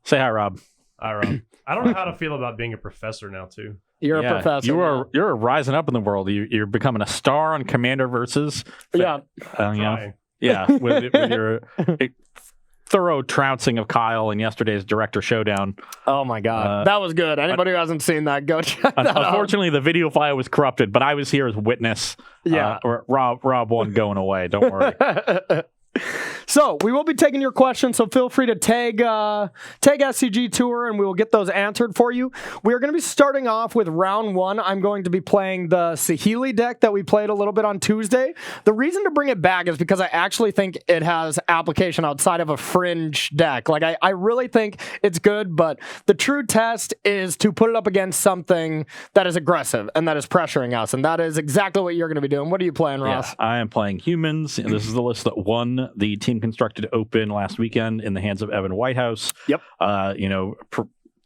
Say hi, Rob. All right. I don't know how to feel about being a professor now, too. You're a professor. You're rising up in the world. You're becoming a star on Commander Versus. Yeah. With your thorough trouncing of Kyle in yesterday's Director Showdown. Oh my God, that was good. Anybody who hasn't seen that, go check that out. Unfortunately, the video file was corrupted, but I was here as witness. Yeah, Rob won going away. Don't worry. So we will be taking your questions, so feel free to tag SCG Tour, and we will get those answered for you. We are going to be starting off with round one. I'm going to be playing the Saheeli deck that we played a little bit on Tuesday. The reason to bring it back is because I actually think it has application outside of a fringe deck. Like, I really think it's good, but the true test is to put it up against something that is aggressive and that is pressuring us, and that is exactly what you're going to be doing. What are you playing, Ross? Yeah, I am playing humans. This is the list that won the Team Constructed Open last weekend in the hands of Evan Whitehouse. Yep.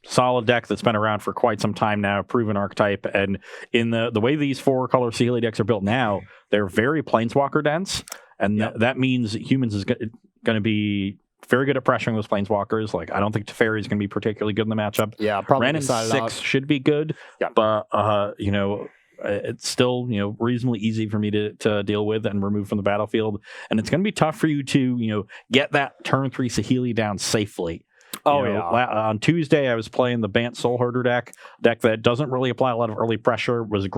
Solid deck that's been around for quite some time now, proven archetype. And in the way these 4-color Saheeli decks are built now, they're very planeswalker dense. And that means humans is going to be very good at pressuring those planeswalkers. Like, I don't think Teferi is going to be particularly good in the matchup. Yeah, probably. Ren and 6 should be good. Yeah. But, it's still, reasonably easy for me to deal with and remove from the battlefield. And it's going to be tough for you to, get that turn 3 Saheeli down safely. On Tuesday, I was playing the Bant Soul Herder deck that doesn't really apply a lot of early pressure, was,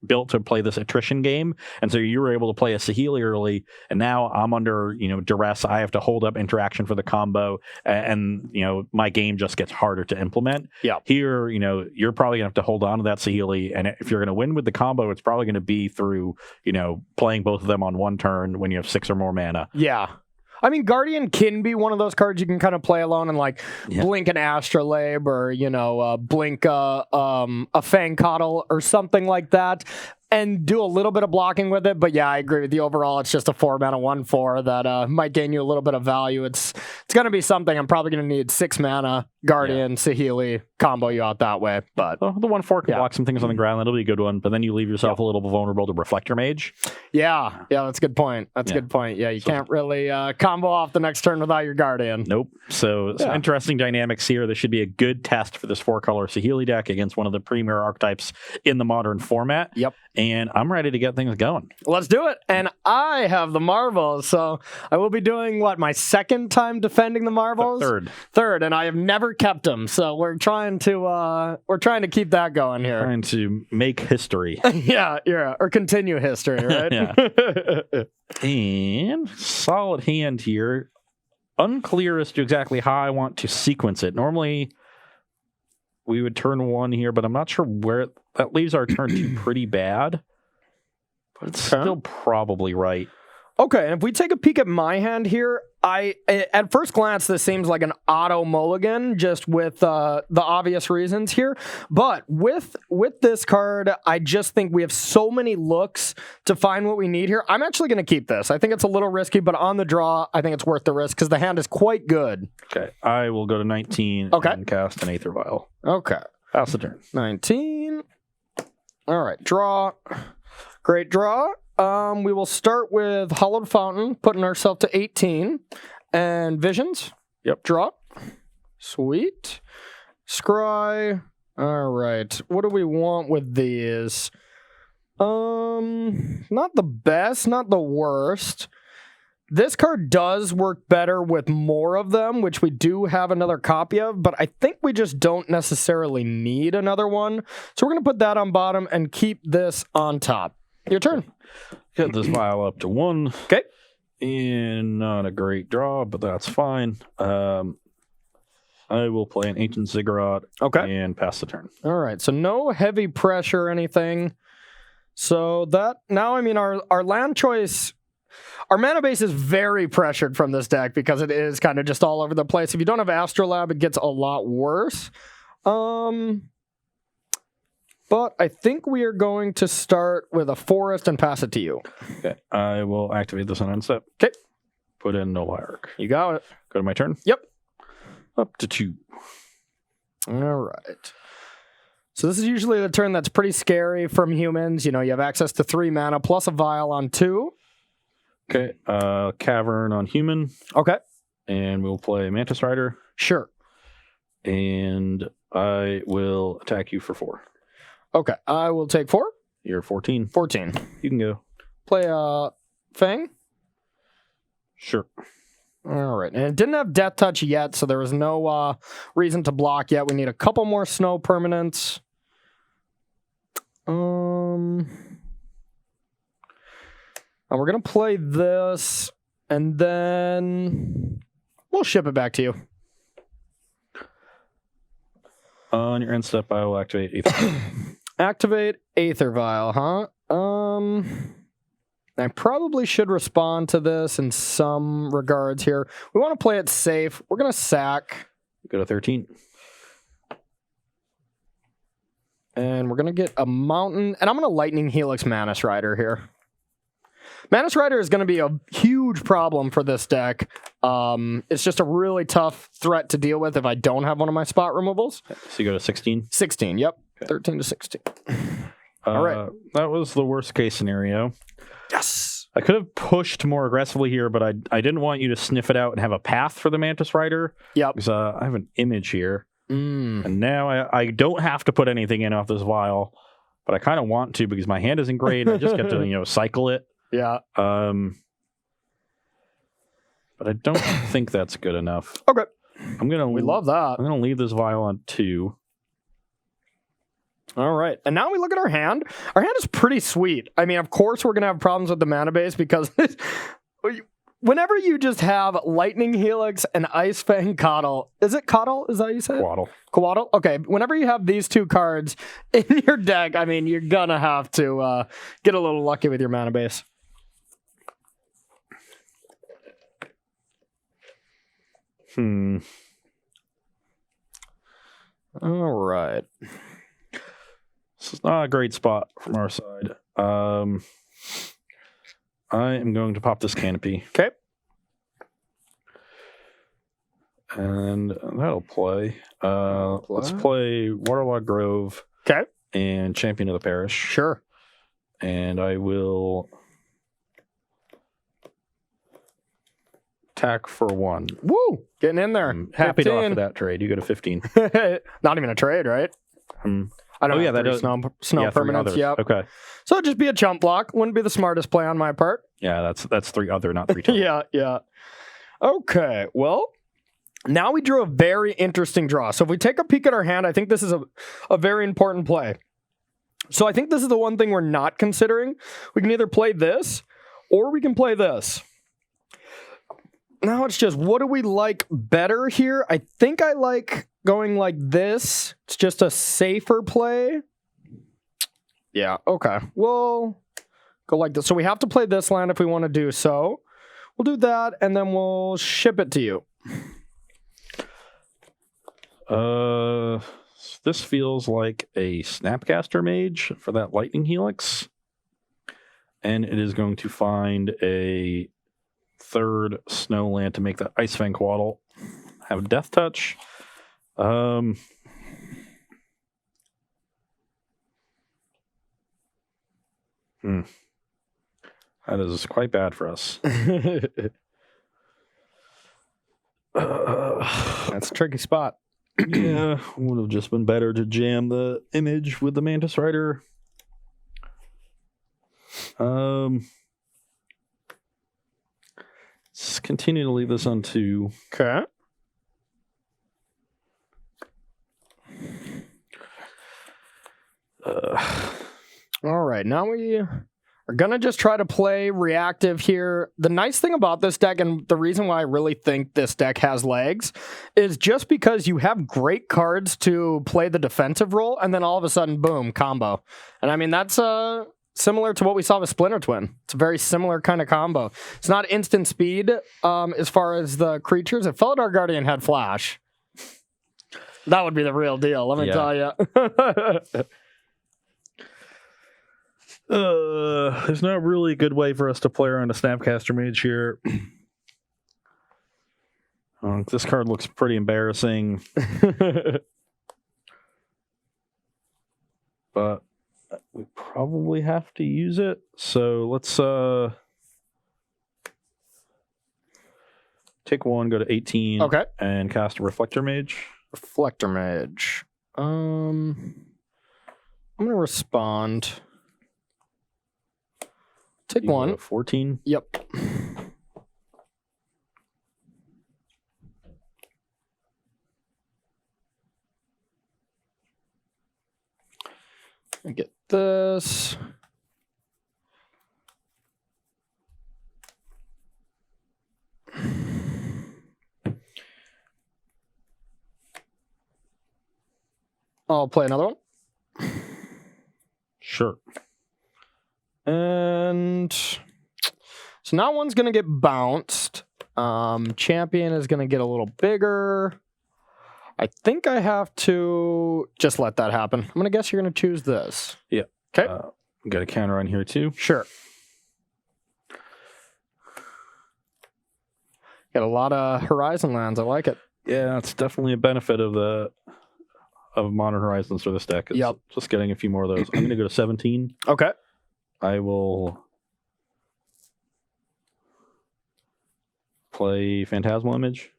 built to play this attrition game. And so you were able to play a Saheeli early, and now I'm under, duress. I have to hold up interaction for the combo, and my game just gets harder to implement. Yeah. Here, you're probably gonna have to hold on to that Saheeli, and if you're gonna win with the combo, it's probably gonna be through, playing both of them on one turn when you have 6 or more mana. Yeah. I mean, Guardian can be one of those cards you can kind of play alone and blink an Astrolabe or, blink a Fang Coddle or something like that and do a little bit of blocking with it. But yeah, I agree with you. Overall, it's just a 4-mana 1/4 that might gain you a little bit of value. It's going to be something I'm probably going to need 6 mana, Guardian, Saheeli, combo you out that way. But the 1/4 can block some things on the ground. That'll be a good one. But then you leave yourself a little vulnerable to Reflector Mage. Yeah, that's a good point. That's a good point. Yeah, you can't really combo off the next turn without your Guardian. Nope. So some interesting dynamics here. This should be a good test for this 4-color Saheeli deck against one of the premier archetypes in the modern format. Yep. And I'm ready to get things going. Let's do it. And I have the Marvels, so I will be doing my second time defending the Marvels. Third, and I have never kept them. So we're trying to keep that going here. Trying to make history. yeah, or continue history, right? Yeah. And solid hand here. Unclear as to exactly how I want to sequence it. Normally, we would turn 1 here, but I'm not sure where that leaves our turn 2 pretty bad. But it's still probably right. Okay, and if we take a peek at my hand here, at first glance, this seems like an auto mulligan, just with the obvious reasons here. But with this card, I just think we have so many looks to find what we need here. I'm actually going to keep this. I think it's a little risky, but on the draw, I think it's worth the risk because the hand is quite good. Okay, I will go to 19 and cast an Aether Vial. Okay. Pass the turn. 19. All right, draw. Great draw. We will start with Hollowed Fountain, putting ourselves to 18. And Visions. Yep. Draw. Sweet. Scry. All right. What do we want with these? Not the best, not the worst. This card does work better with more of them, which we do have another copy of, but I think we just don't necessarily need another one. So we're going to put that on bottom and keep this on top. Your turn. Get this vial up to 1. Okay. And not a great draw, but that's fine. I will play an Ancient Ziggurat and pass the turn. All right. So no heavy pressure or anything. So that now, I mean, our land choice, our mana base is very pressured from this deck because it is kind of just all over the place. If you don't have Astrolabe, it gets a lot worse. But I think we are going to start with a forest and pass it to you. Okay. I will activate this on unstep. Okay. Put in no hierarch. You got it. Go to my turn? Yep. Up to 2. All right. So this is usually the turn that's pretty scary from humans. You have access to 3 mana plus a vial on 2. Okay. Cavern on human. Okay. And we'll play Mantis Rider. Sure. And I will attack you for 4. Okay, I will take 4. You're 14. 14. You can go. Play Fang. Sure. All right, and it didn't have Death Touch yet, so there was no reason to block yet. We need a couple more snow permanents. And we're gonna play this, and then we'll ship it back to you. On your end step, I will activate Aether. Activate Aether Vial, huh? I probably should respond to this in some regards here. We want to play it safe. We're going to sack. Go to 13. And we're going to get a mountain. And I'm going to Lightning Helix Manus Rider here. Manus Rider is going to be a huge problem for this deck. It's just a really tough threat to deal with if I don't have one of my spot removals. So you go to 16? 16, yep. Okay. 13 to 16. All right. That was the worst case scenario. Yes! I could have pushed more aggressively here, but I didn't want you to sniff it out and have a path for the Mantis Rider. Yep. Because I have an image here. And now I don't have to put anything in off this vial, but I kind of want to because my hand isn't great. I just get to, cycle it. Yeah. But I don't think that's good enough. Okay. We love that. I'm gonna leave this vial on 2. All right. And now we look at our hand. Our hand is pretty sweet. I mean, of course, we're going to have problems with the mana base because whenever you just have Lightning Helix and Ice Fang Coddle, is it Coddle? Is that how you say it? Coatl? Okay. Whenever you have these 2 cards in your deck, I mean, you're going to have to get a little lucky with your mana base. All right. This is not a great spot from our side. I am going to pop this canopy. Okay. And that'll play. Let's play Waterlog Grove. Okay. And Champion of the Parish. Sure. And I will attack for 1. Woo! Getting in there. I'm happy to offer that trade. You go to 15. Not even a trade, right? I don't have snow permanents. Yep. Okay. So it'd just be a chump block. Wouldn't be the smartest play on my part. Yeah, that's 3 other, not 3 total. Yeah. Okay, well, now we drew a very interesting draw. So if we take a peek at our hand, I think this is a very important play. So I think this is the one thing we're not considering. We can either play this, or we can play this. Now it's just, what do we like better here? I think I like going like this. It's just a safer play. Yeah, okay. We'll go like this. So we have to play this land if we want to do so. We'll do that, and then we'll ship it to you. This feels like a Snapcaster Mage for that Lightning Helix. And it is going to find a 3rd snow land to make that Ice Fang Coatl have Death Touch. That is quite bad for us. That's a tricky spot. Yeah, would have just been better to jam the image with the Mantis Rider. Let's continue to leave this on 2. Okay. All right, now we are going to just try to play reactive here. The nice thing about this deck, and the reason why I really think this deck has legs, is just because you have great cards to play the defensive role, and then all of a sudden, boom, combo. And I mean, that's similar to what we saw with Splinter Twin. It's a very similar kind of combo. It's not instant speed as far as the creatures. If Felidar Guardian had Flash, that would be the real deal, let me tell you. There's not really a good way for us to play around a Snapcaster Mage here. This card looks pretty embarrassing. But we probably have to use it. So let's take 1, go to 18, okay, and cast a Reflector Mage. Reflector Mage. I'm going to respond. Take You go one. to 14. Yep. I get this. I'll play another one. Sure. And so now one's going to get bounced. Champion is going to get a little bigger. I think I have to just let that happen. I'm going to guess you're going to choose this. Yeah. Okay. Got a counter on here too. Sure. Got a lot of Horizon lands. I like it. Yeah, it's definitely a benefit of Modern Horizons for this deck. It's Yep. Just getting a few more of those. I'm going to go to 17. Okay. I will play Phantasmal Image.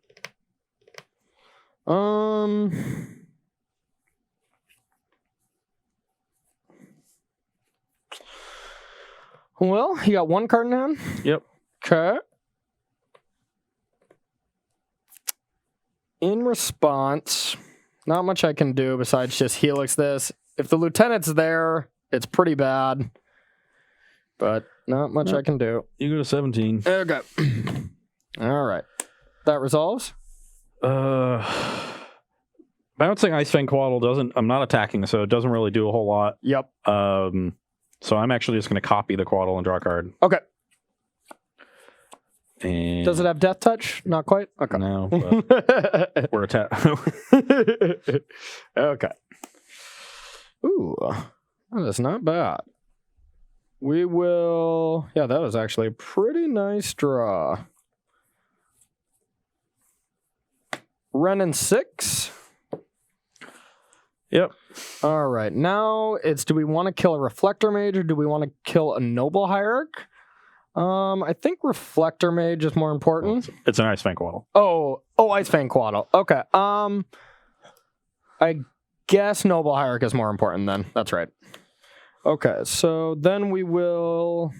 Well, you got one card in hand? Yep. Okay. In response, not much I can do besides just Helix this. If the Lieutenant's there, it's pretty bad. But not much I can do. You go to 17. Okay. All right. That resolves? Bouncing Ice Fang Quaddle doesn't... I'm not attacking, so it doesn't really do a whole lot. Yep. So I'm actually just going to copy the Quaddle and draw a card. Okay. And Does it have Death Touch? Not quite? Okay. No, but we're attacking. Okay. Ooh, that is not bad. We will... Yeah, that was actually a pretty nice draw. Renin 6. Yep. All right. Now it's, do we want to kill a Reflector Mage or do we want to kill a Noble Hierarch? I think Reflector Mage is more important. It's an Ice Fang Quaddle. Oh, Ice Fang Quaddle. Okay. I guess Noble Hierarch is more important then. That's right. Okay, so then we will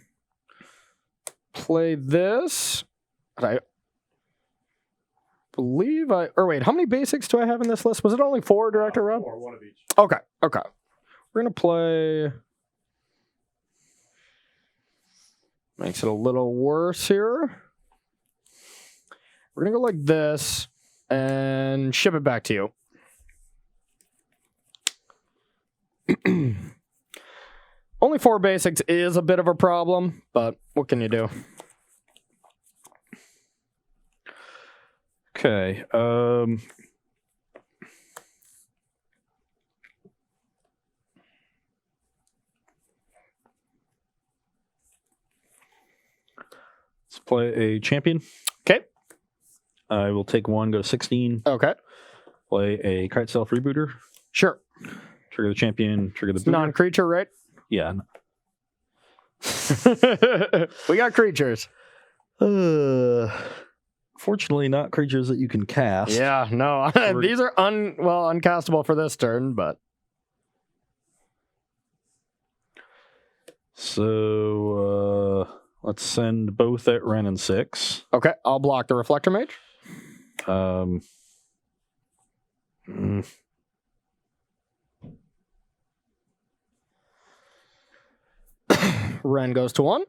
play this. I believe wait, how many basics do I have in this list? Was it only 4, Director Rob? 4, one of each. Okay. We're going to play... Makes it a little worse here. We're going to go like this and ship it back to you. Only 4 basics is a bit of a problem, but what can you do? Okay. Let's play a champion. Okay. I will take 1, go to 16. Okay. Play a Kite Self Rebooter. Sure. Trigger the champion, trigger the booter. Non-creature, right? Yeah. We got creatures. Fortunately, not creatures that you can cast. Yeah, no. These are uncastable for this turn, but... So, let's send both at Ren and 6. Okay, I'll block the Reflector Mage. Ren goes to 1.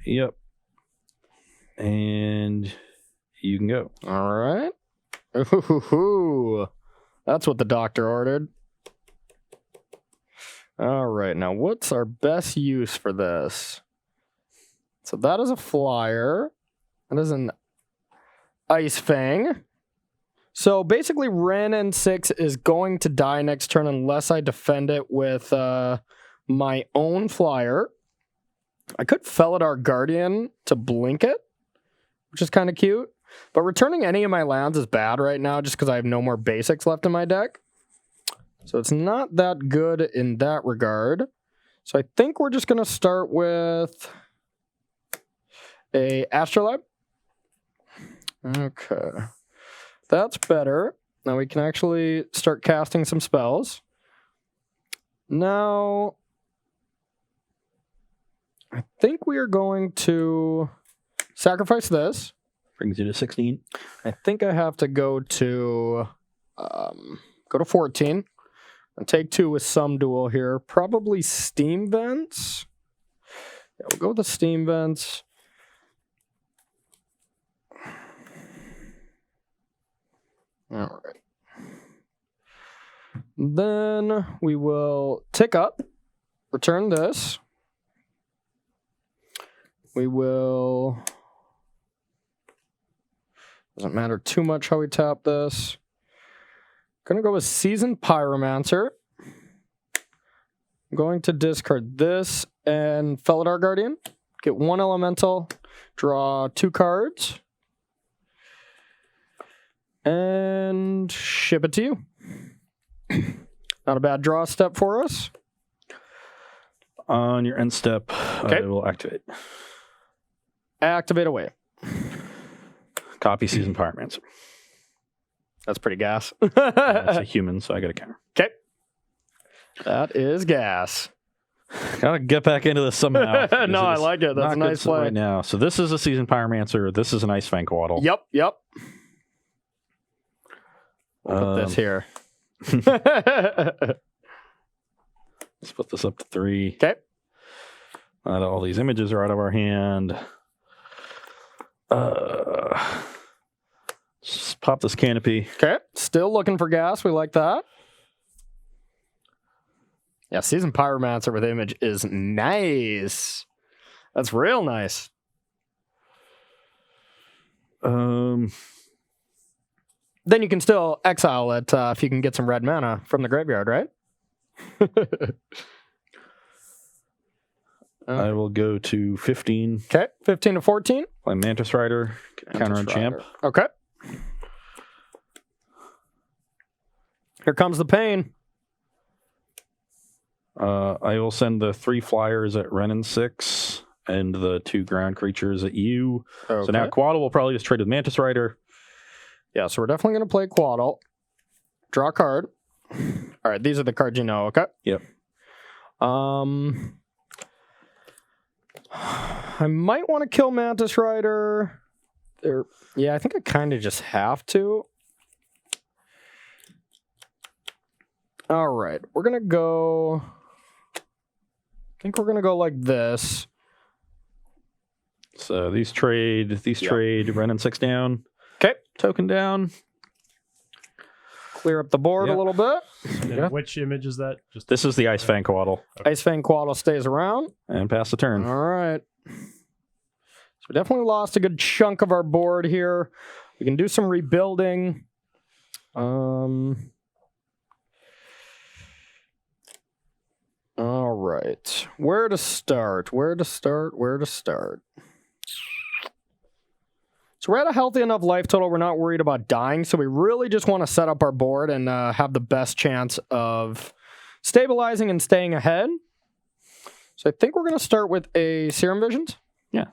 Yep. And you can go. All right. Ooh, that's what the doctor ordered. All right, now what's our best use for this? So that is a flyer. That is an Ice Fang. So basically, Ren and 6 is going to die next turn unless I defend it with my own flyer. I could Felidar Guardian to blink it, which is kind of cute. But returning any of my lands is bad right now just because I have no more basics left in my deck. So it's not that good in that regard. So I think we're just going to start with a Astrolabe. Okay. That's better. Now we can actually start casting some spells. Now, I think we are going to sacrifice this. Brings you to 16. I think I have to go to 14 and take 2 with some duel here. Probably steam vents. Yeah, we'll go with the steam vents. All right. Then we will tick up, return this. We will... Doesn't matter too much how we tap this. Gonna go with Seasoned Pyromancer. I'm going to discard this and Felidar Guardian. Get 1 elemental, draw 2 cards. And ship it to you. Not a bad draw step for us. On your end step, I will activate. Activate away. Copy Seasoned Pyromancer. That's pretty gas. It's a human, so I got a counter. Okay. That is gas. Gotta get back into this somehow. No, I like it. That's a nice play. Right now. So this is a Seasoned Pyromancer. This is an Ice Fang Coatl. Yep. We'll put this here. Split this up to 3. Okay. All these images are out of our hand. Just pop this canopy. Okay. Still looking for gas. We like that. Yeah, Seasoned Pyromancer with image is nice. That's real nice. Then you can still exile it if you can get some red mana from the graveyard, right? I will go to 15. Okay, 15 to 14. Play Mantis Rider. Counter on Champ. Okay. Here comes the pain. I will send the 3 flyers at Ren and 6 and the 2 ground creatures at you. Okay. So now Coatl will probably just trade with Mantis Rider. Yeah, so we're definitely going to play Coatl. Draw a card. All right, these are the cards you know, okay? Yep. I might want to kill Mantis Rider. Yeah, I think I kind of just have to. All right, we're going to go... I think we're going to go like this. So these trade, Ren and 6 down. Okay. Token down. Clear up the board a little bit. Yeah. Which image is that? This is the Ice Fang Coatl. Okay. Ice Fang Coatl stays around. And pass the turn. All right. So we definitely lost a good chunk of our board here. We can do some rebuilding. All right. Where to start? So we're at a healthy enough life total. We're not worried about dying. So we really just want to set up our board and have the best chance of stabilizing and staying ahead. So I think we're going to start with a Serum Visions. Yeah.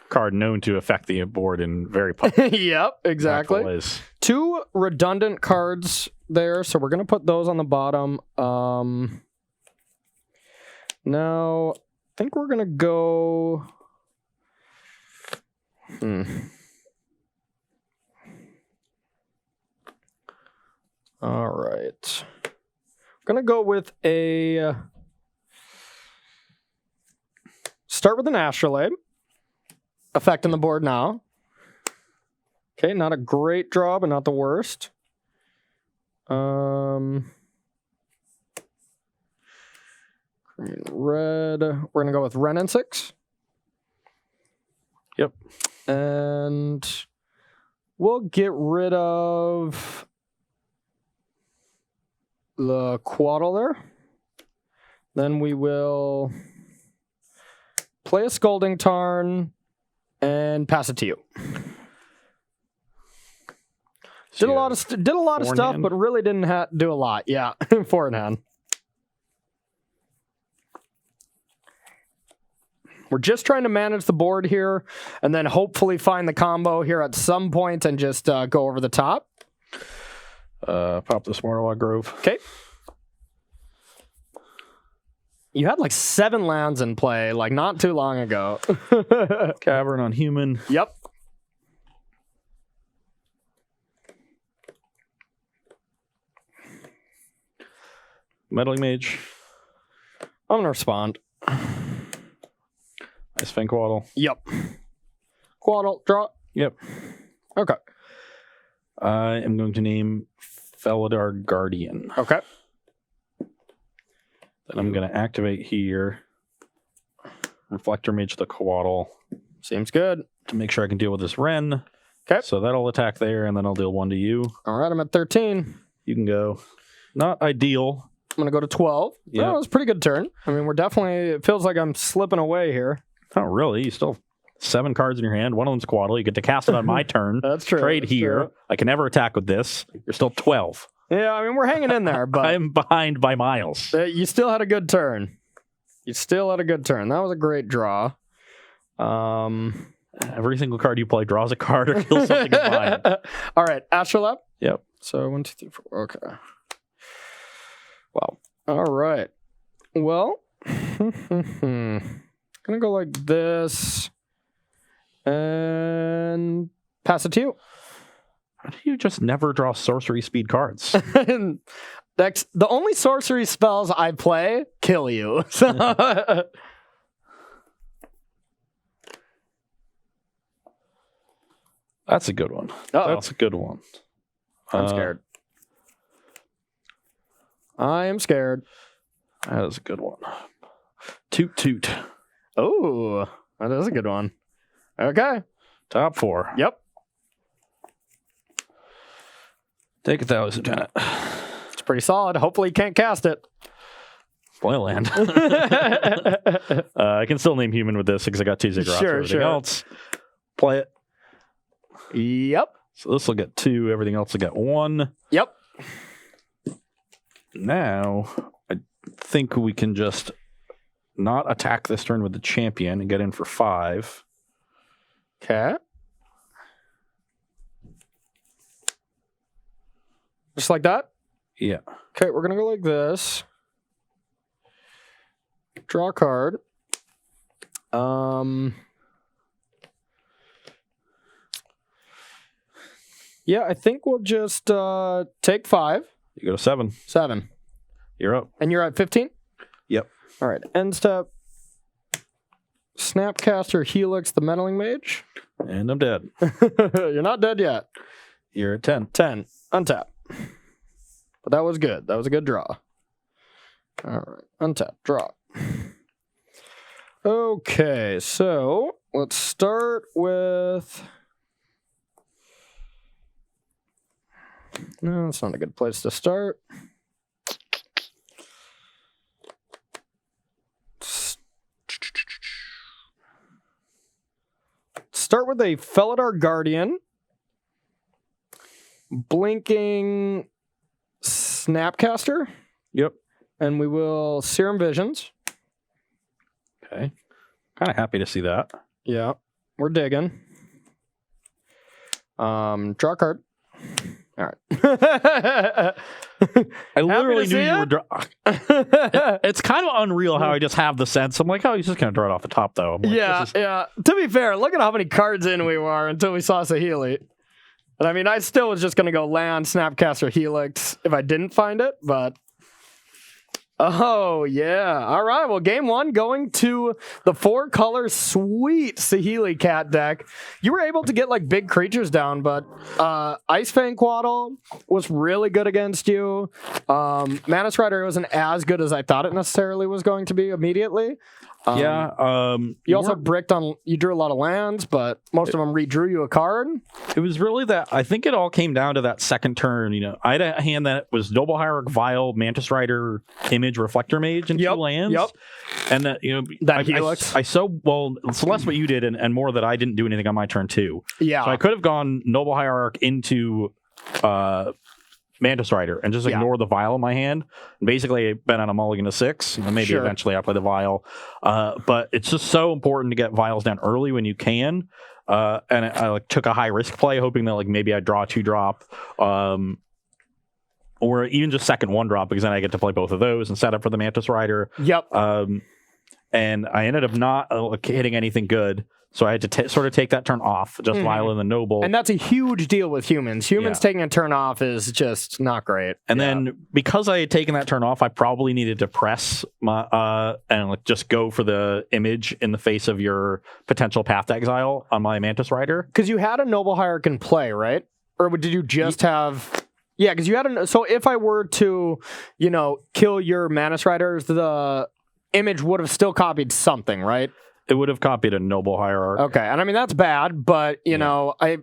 Card known to affect the board in very Yep, exactly. ways. 2 redundant cards there. So we're going to put those on the bottom. Now, I think we're going to go... All right. I'm going to go with a... Start with an Astrolabe. Affecting the board now. Okay, not a great draw, but not the worst. Green, red. We're going to go with Ren and 6. Yep. And we'll get rid of the Coatl there. Then we will play a Scalding Tarn and pass it to you. Did a lot of stuff, but really didn't do a lot. Yeah, 4 in hand. We're just trying to manage the board here, and then hopefully find the combo here at some point and just go over the top. Pop the Smartwalk Grove. Okay. You had like 7 lands in play, like not too long ago. Cavern on human. Yep. Meddling Mage. I'm going to respond. Ice Fang Quaddle. Yep. Quaddle, draw. Yep. Okay. I am going to name Felidar Guardian. Okay. Then I'm going to activate here. Reflector Mage the Quaddle. Seems good. To make sure I can deal with this Wren. Okay. So that'll attack there, and then I'll deal 1 to you. All right, I'm at 13. You can go. Not ideal. I'm going to go to 12. Yeah. That was a pretty good turn. I mean, it feels like I'm slipping away here. Not really. You still have 7 cards in your hand. One of them's Quaddle. You get to cast it on my turn. That's true. Trade That's here. true. I can never attack with this. You're still 12. Yeah, I mean, we're hanging in there, but I'm behind by miles. you still had a good turn. That was a great draw. Every single card you play draws a card or kills something in mine. All right, Astrolab. Yep. So 1, 2, 3, 4. Okay. Wow. All right. Well, gonna go like this and pass it to you. How do you just never draw sorcery speed cards? That's the only sorcery spells I play kill you. So That's a good one. Uh-oh. That's a good one. I'm scared. I am scared. That is a good one. Toot toot. Oh, that is a good one. Okay. Top 4. Yep. Take 1,000, Lieutenant. It's pretty solid. Hopefully you can't cast it. Play a land. I can still name human with this because I got 2 Ziggurat. Everything else, play it. Yep. So this will get 2. Everything else will get 1. Yep. Now, I think we can just not attack this turn with the champion and get in for 5. Okay. Just like that? Yeah. Okay, we're going to go like this. Draw a card. Yeah, I think we'll just take 5. You go to 7. 7. You're up. And you're at 15? Yep. All right. End step. Snapcaster Helix the Meddling Mage. And I'm dead. You're not dead yet. You're at 10. 10. Untap. But that was good. That was a good draw. All right. Untap. Draw. Okay. So let's start with... No, that's not a good place to start. Start with a Felidar Guardian. Blinking Snapcaster. Yep. And we will Serum Visions. Okay. Kind of happy to see that. Yeah. We're digging. Draw a card. All right. I literally to knew see you it? were It's kind of unreal how I just have the sense. I'm like, oh, he's just going to draw it off the top, though. I'm like, Yeah, this is- yeah. To be fair, look at how many cards in we were until we saw Saheeli. And I mean, I still was just going to go land, Snapcaster, Helix if I didn't find it, but... Oh, yeah. All right, well, game 1 going to the 4-color sweet Saheeli cat deck. You were able to get, like, big creatures down, but Ice Fang Quaddle was really good against you. Mantis Rider wasn't as good as I thought it necessarily was going to be immediately. You also bricked on, you drew a lot of lands, but most of them redrew you a card. It was really that, I think it all came down to that second turn. You know, I had a hand that was Noble Hierarch, Vial, Mantis Rider, Image, Reflector Mage, and 2 lands. Yep. And that, you know, That Helix. I well, it's less what you did and more that I didn't do anything on my turn too. Yeah. So I could have gone Noble Hierarch into Mantis Rider and just ignore the Vial in my hand. And basically, been on a mulligan to 6. And maybe eventually I play the Vial. But it's just so important to get Vials down early when you can. And I like took a high risk play, hoping that like maybe I'd draw a 2-drop. or even just second 1-drop, because then I get to play both of those and set up for the Mantis Rider. Yep. And I ended up not hitting anything good. So I had to sort of take that turn off just while in the Noble. And that's a huge deal with humans. Humans taking a turn off is just not great. And then because I had taken that turn off, I probably needed to press my and just go for the image in the face of your potential Path to Exile on my Mantis Rider. Because you had a Noble Hierarch in play, right? Or did you just have... Yeah, because you had so if I were to, kill your Mantis Riders, the image would have still copied something, right? It would have copied a Noble Hierarch. Okay, and I mean that's bad, but the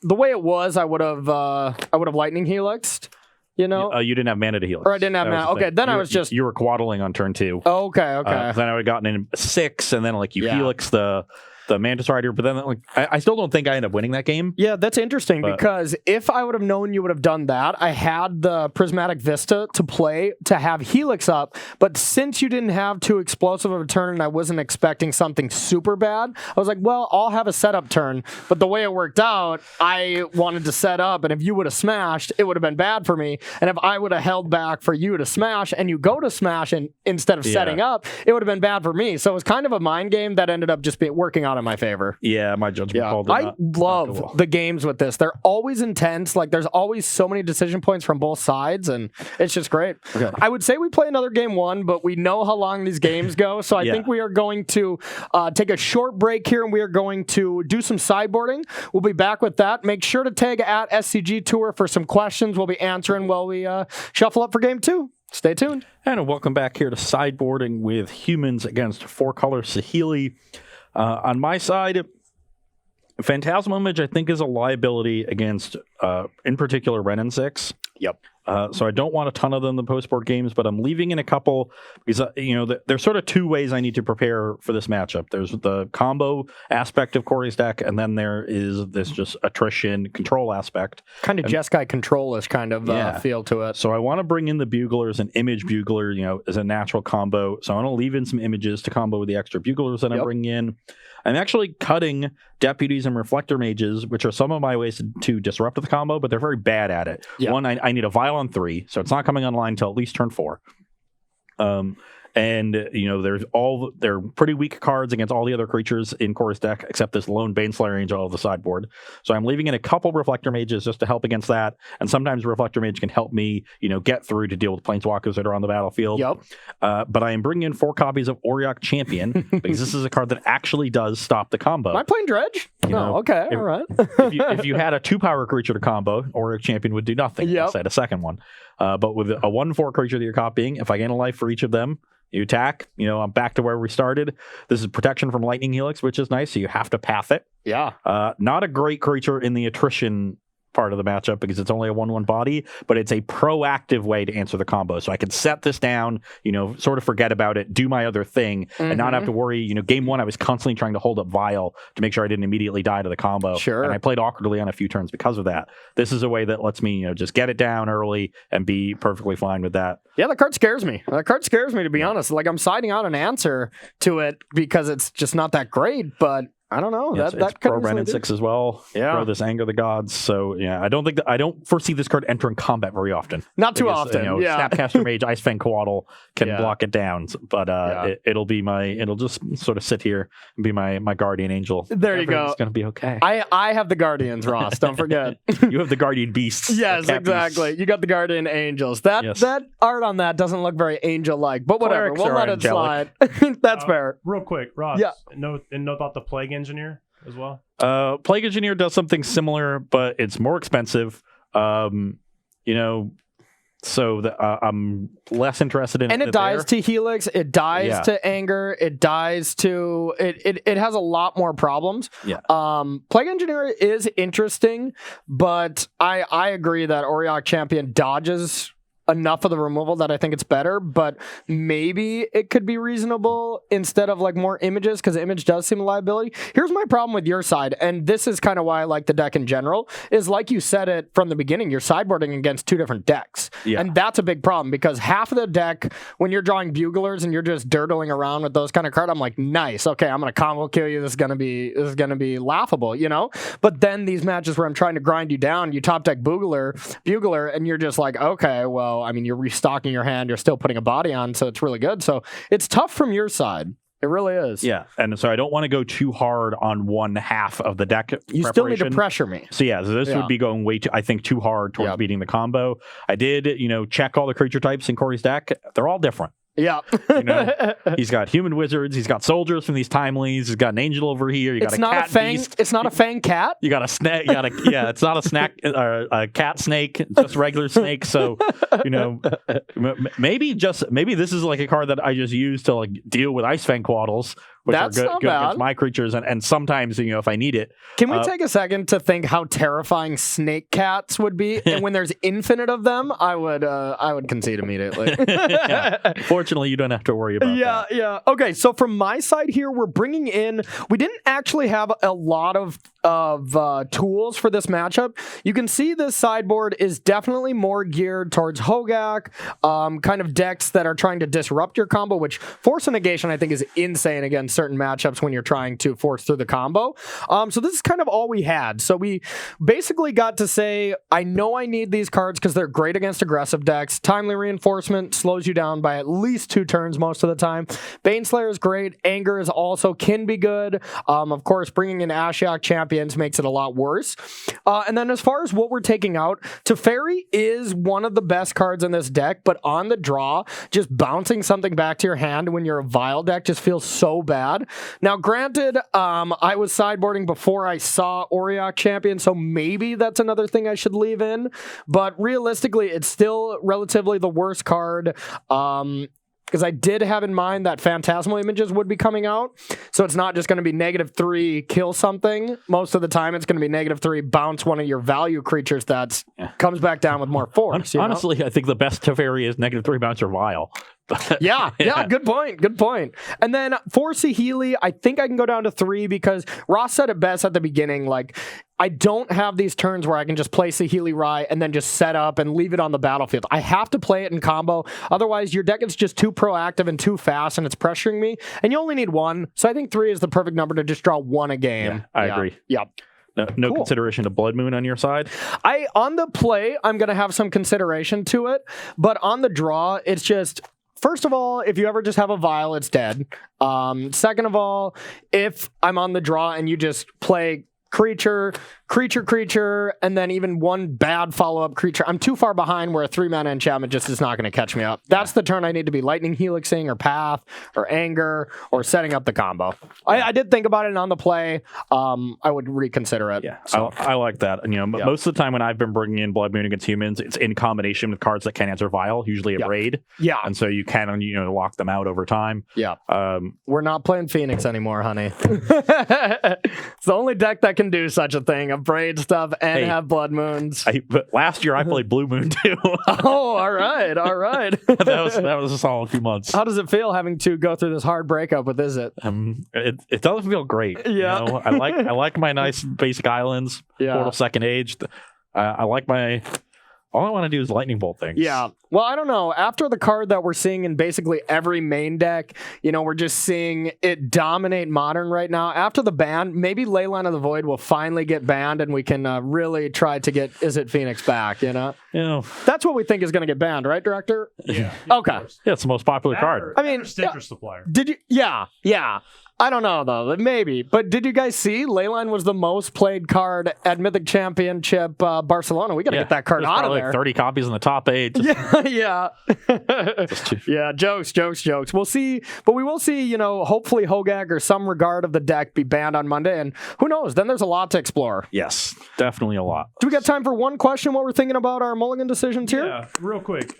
way it was, I would have Lightning Helixed. You didn't have mana to Helix. Or I didn't have mana. Okay, then I was just you were quaddling on turn 2. Oh, okay. Then I would have gotten in 6, and then Helix the Mantis Rider, but then I still don't think I ended up winning that game. Yeah, that's interesting because if I would have known you would have done that, I had the Prismatic Vista to play to have Helix up, but since you didn't have too explosive of a turn and I wasn't expecting something super bad, I was like, well, I'll have a setup turn, but the way it worked out, I wanted to set up, and if you would have smashed, it would have been bad for me, and if I would have held back for you to smash and you go to smash and instead of setting up, it would have been bad for me, so it was kind of a mind game that ended up just working out in my favor. Yeah, my judgment called it. I love the games with this. They're always intense. There's always so many decision points from both sides, and it's just great. Okay. I would say we play another game 1, but we know how long these games go, so I think we are going to take a short break here, and we are going to do some sideboarding. We'll be back with that. Make sure to tag at SCG Tour for some questions we'll be answering while we shuffle up for game 2. Stay tuned. And welcome back here to sideboarding with humans against 4-color Saheeli. On my side, Phantasmal Image, I think, is a liability against, in particular, Ren and 6. Yep. So I don't want a ton of them in the post-board games, but I'm leaving in a couple because, there's sort of 2 ways I need to prepare for this matchup. There's the combo aspect of Corey's deck, and then there is this just attrition control aspect. Kind of Jeskai control-ish kind of feel to it. So I want to bring in the Buglers, an Image Bugler, as a natural combo. So I want to leave in some images to combo with the extra Buglers that I'm bringing in. I'm actually cutting Deputies and Reflector Mages, which are some of my ways to disrupt the combo, but they're very bad at it. Yep. One, I need a Vial on 3, so it's not coming online until at least turn 4. And, they're pretty weak cards against all the other creatures in Corey's deck, except this lone Baneslayer Angel of the sideboard. So I'm leaving in a couple Reflector Mages just to help against that. And sometimes Reflector Mage can help me, get through to deal with Planeswalkers that are on the battlefield. Yep. But I am bringing in 4 copies of Auriok Champion, because this is a card that actually does stop the combo. Am I playing Dredge? Okay, all right. if you had a 2-power creature to combo, Auriok Champion would do nothing. Yep. Instead, a second one. But with a 1/4 creature that you're copying, if I gain a life for each of them, you attack, I'm back to where we started. This is protection from Lightning Helix, which is nice, so you have to path it. Yeah. Not a great creature in the attrition part of the matchup because it's only a 1/1 body, but it's a proactive way to answer the combo. So I can set this down, sort of forget about it, do my other thing, and not have to worry. Game 1, I was constantly trying to hold up Vial to make sure I didn't immediately die to the combo. Sure. And I played awkwardly on a few turns because of that. This is a way that lets me, just get it down early and be perfectly fine with that. Yeah, that card scares me. That card scares me, to be honest. I'm siding out an answer to it because it's just not that great, but I don't know. It's pro Ren and 6 as well. Yeah. Pro this Anger the Gods. So I don't foresee this card entering combat very often. Not too often. Snapcaster Mage, Icefang Coatl can block it down. But it'll just sort of sit here and be my guardian angel. There you go. It's gonna be okay. I have the Guardians, Ross. Don't forget. You have the Guardian Beasts. Yes, exactly. Beasts. You got the Guardian Angels. That art on that doesn't look very angel-like, but whatever. We'll let it slide. That's fair. Real quick, Ross. Yeah. No thought the Plague Engineer as well? Plague Engineer does something similar, but it's more expensive. So I'm less interested in it. And it dies to Helix, it dies to Anger, it dies to it has a lot more problems. Yeah. Plague Engineer is interesting, but I agree that Auriok Champion dodges enough of the removal that I think it's better, but maybe it could be reasonable instead of like more images, because image does seem a liability. Here's my problem with your side, and this is kind of why I like the deck in general, is like you said it from the beginning, you're sideboarding against two different decks. Yeah. And that's a big problem, because half of the deck, when you're drawing buglers and you're just dirtling around with those kind of cards, I'm like, nice, okay, I'm going to combo kill you, this is going to be laughable, you know? But then these matches where I'm trying to grind you down, you top deck bugler, and you're just like, okay, well, I mean, you're restocking your hand, you're still putting a body on, so it's really good. So it's tough from your side. It really is. Yeah, and so I don't want to go too hard on one half of the deck. You still need to pressure me. So yeah, so this would be going way too hard towards beating the combo. I did, check all the creature types in Corey's deck. They're all different. Yeah. He's got human wizards. He's got soldiers from these timelies. He's got an angel over here. You got a cat beast. It's not a fang cat. You got a snake. It's not a snack or a cat snake. It's just regular snake. So, maybe this is like a card that I just use to like deal with Ice Fang Quaddles, which That's are not good bad. against my creatures, and sometimes if I need it. Can we take a second to think how terrifying snake cats would be? And when there's infinite of them, I would concede immediately. Fortunately, you don't have to worry about that. Yeah. Okay, so from my side here, we're bringing in. We didn't actually have a lot of tools for this matchup. You can see this sideboard is definitely more geared towards Hogak, kind of decks that are trying to disrupt your combo, which Force of Negation I think is insane against certain matchups when you're trying to force through the combo. So this is kind of all we had. So we basically got to say, I know I need these cards because they're great against aggressive decks. Timely Reinforcement slows you down by at least 2 turns most of the time. Baneslayer is great. Anger is also can be good. Of course, bringing in Ashiok Champions makes it a lot worse. And then as far as what we're taking out, Teferi is one of the best cards in this deck, but on the draw, just bouncing something back to your hand when you're a Vile deck just feels so bad. Now, granted, I was sideboarding before I saw Auriok Champion, so maybe that's another thing I should leave in, but realistically, it's still relatively the worst card. Because I did have in mind that Phantasmal Images would be coming out. So it's not just going to be -3, kill something. Most of the time, it's going to be -3, bounce one of your value creatures that comes back down with more force. Honestly, I think the best Teferi is -3 bounce or Vile. Yeah, good point. And then for Saheeli, I think I can go down to 3 because Ross said it best at the beginning, like, I don't have these turns where I can just play Saheeli Rai and then just set up and leave it on the battlefield. I have to play it in combo. Otherwise, your deck is just too proactive and too fast and it's pressuring me. And you only need 1. So I think 3 is the perfect number to just draw 1 a game. Yeah, I agree. Yeah. No cool. Consideration to Blood Moon on your side? On the play, I'm going to have some consideration to it. But on the draw, it's just... First of all, if you ever just have a Vile, it's dead. Second of all, if I'm on the draw and you just play creature, and then even one bad follow-up creature, I'm too far behind where a 3-mana enchantment just is not going to catch me up. That's the turn I need to be Lightning Helixing or Path or Anger or setting up the combo. I did think about it, and on the play, I would reconsider it. Yeah, so. I like that. And, most of the time when I've been bringing in Blood Moon against humans, it's in combination with cards that can answer Vile, usually a Braid. Yeah. And so you can, lock them out over time. Yeah. We're not playing Phoenix anymore, honey. It's the only deck that can do such a thing, braid stuff and have blood moons. But last year I played Blue Moon too. Oh, all right. that was a solid few months. How does it feel having to go through this hard breakup with Izzet? It doesn't feel great. Yeah. I like my nice basic islands. Yeah. Portal Second Age. I like my. All I want to do is lightning bolt things. Yeah. Well, I don't know. After the card that we're seeing in basically every main deck, we're just seeing it dominate Modern right now. After the ban, maybe Leyline of the Void will finally get banned and we can really try to get Izzet Phoenix back, That's what we think is going to get banned, right, Director? Yeah. Okay. Yeah, it's the most popular card. I mean, sticker supplier. Did you? Yeah. I don't know, though. Maybe. But did you guys see? Leyline was the most played card at Mythic Championship Barcelona. We got to get that card out of there. 30 copies in the top 8. Yeah. Yeah, jokes. We'll see. But we will see, hopefully Hogak or some regard of the deck be banned on Monday. And who knows? Then there's a lot to explore. Yes, definitely a lot. Do we got time for one question while we're thinking about our Mulligan decisions here? Yeah, real quick.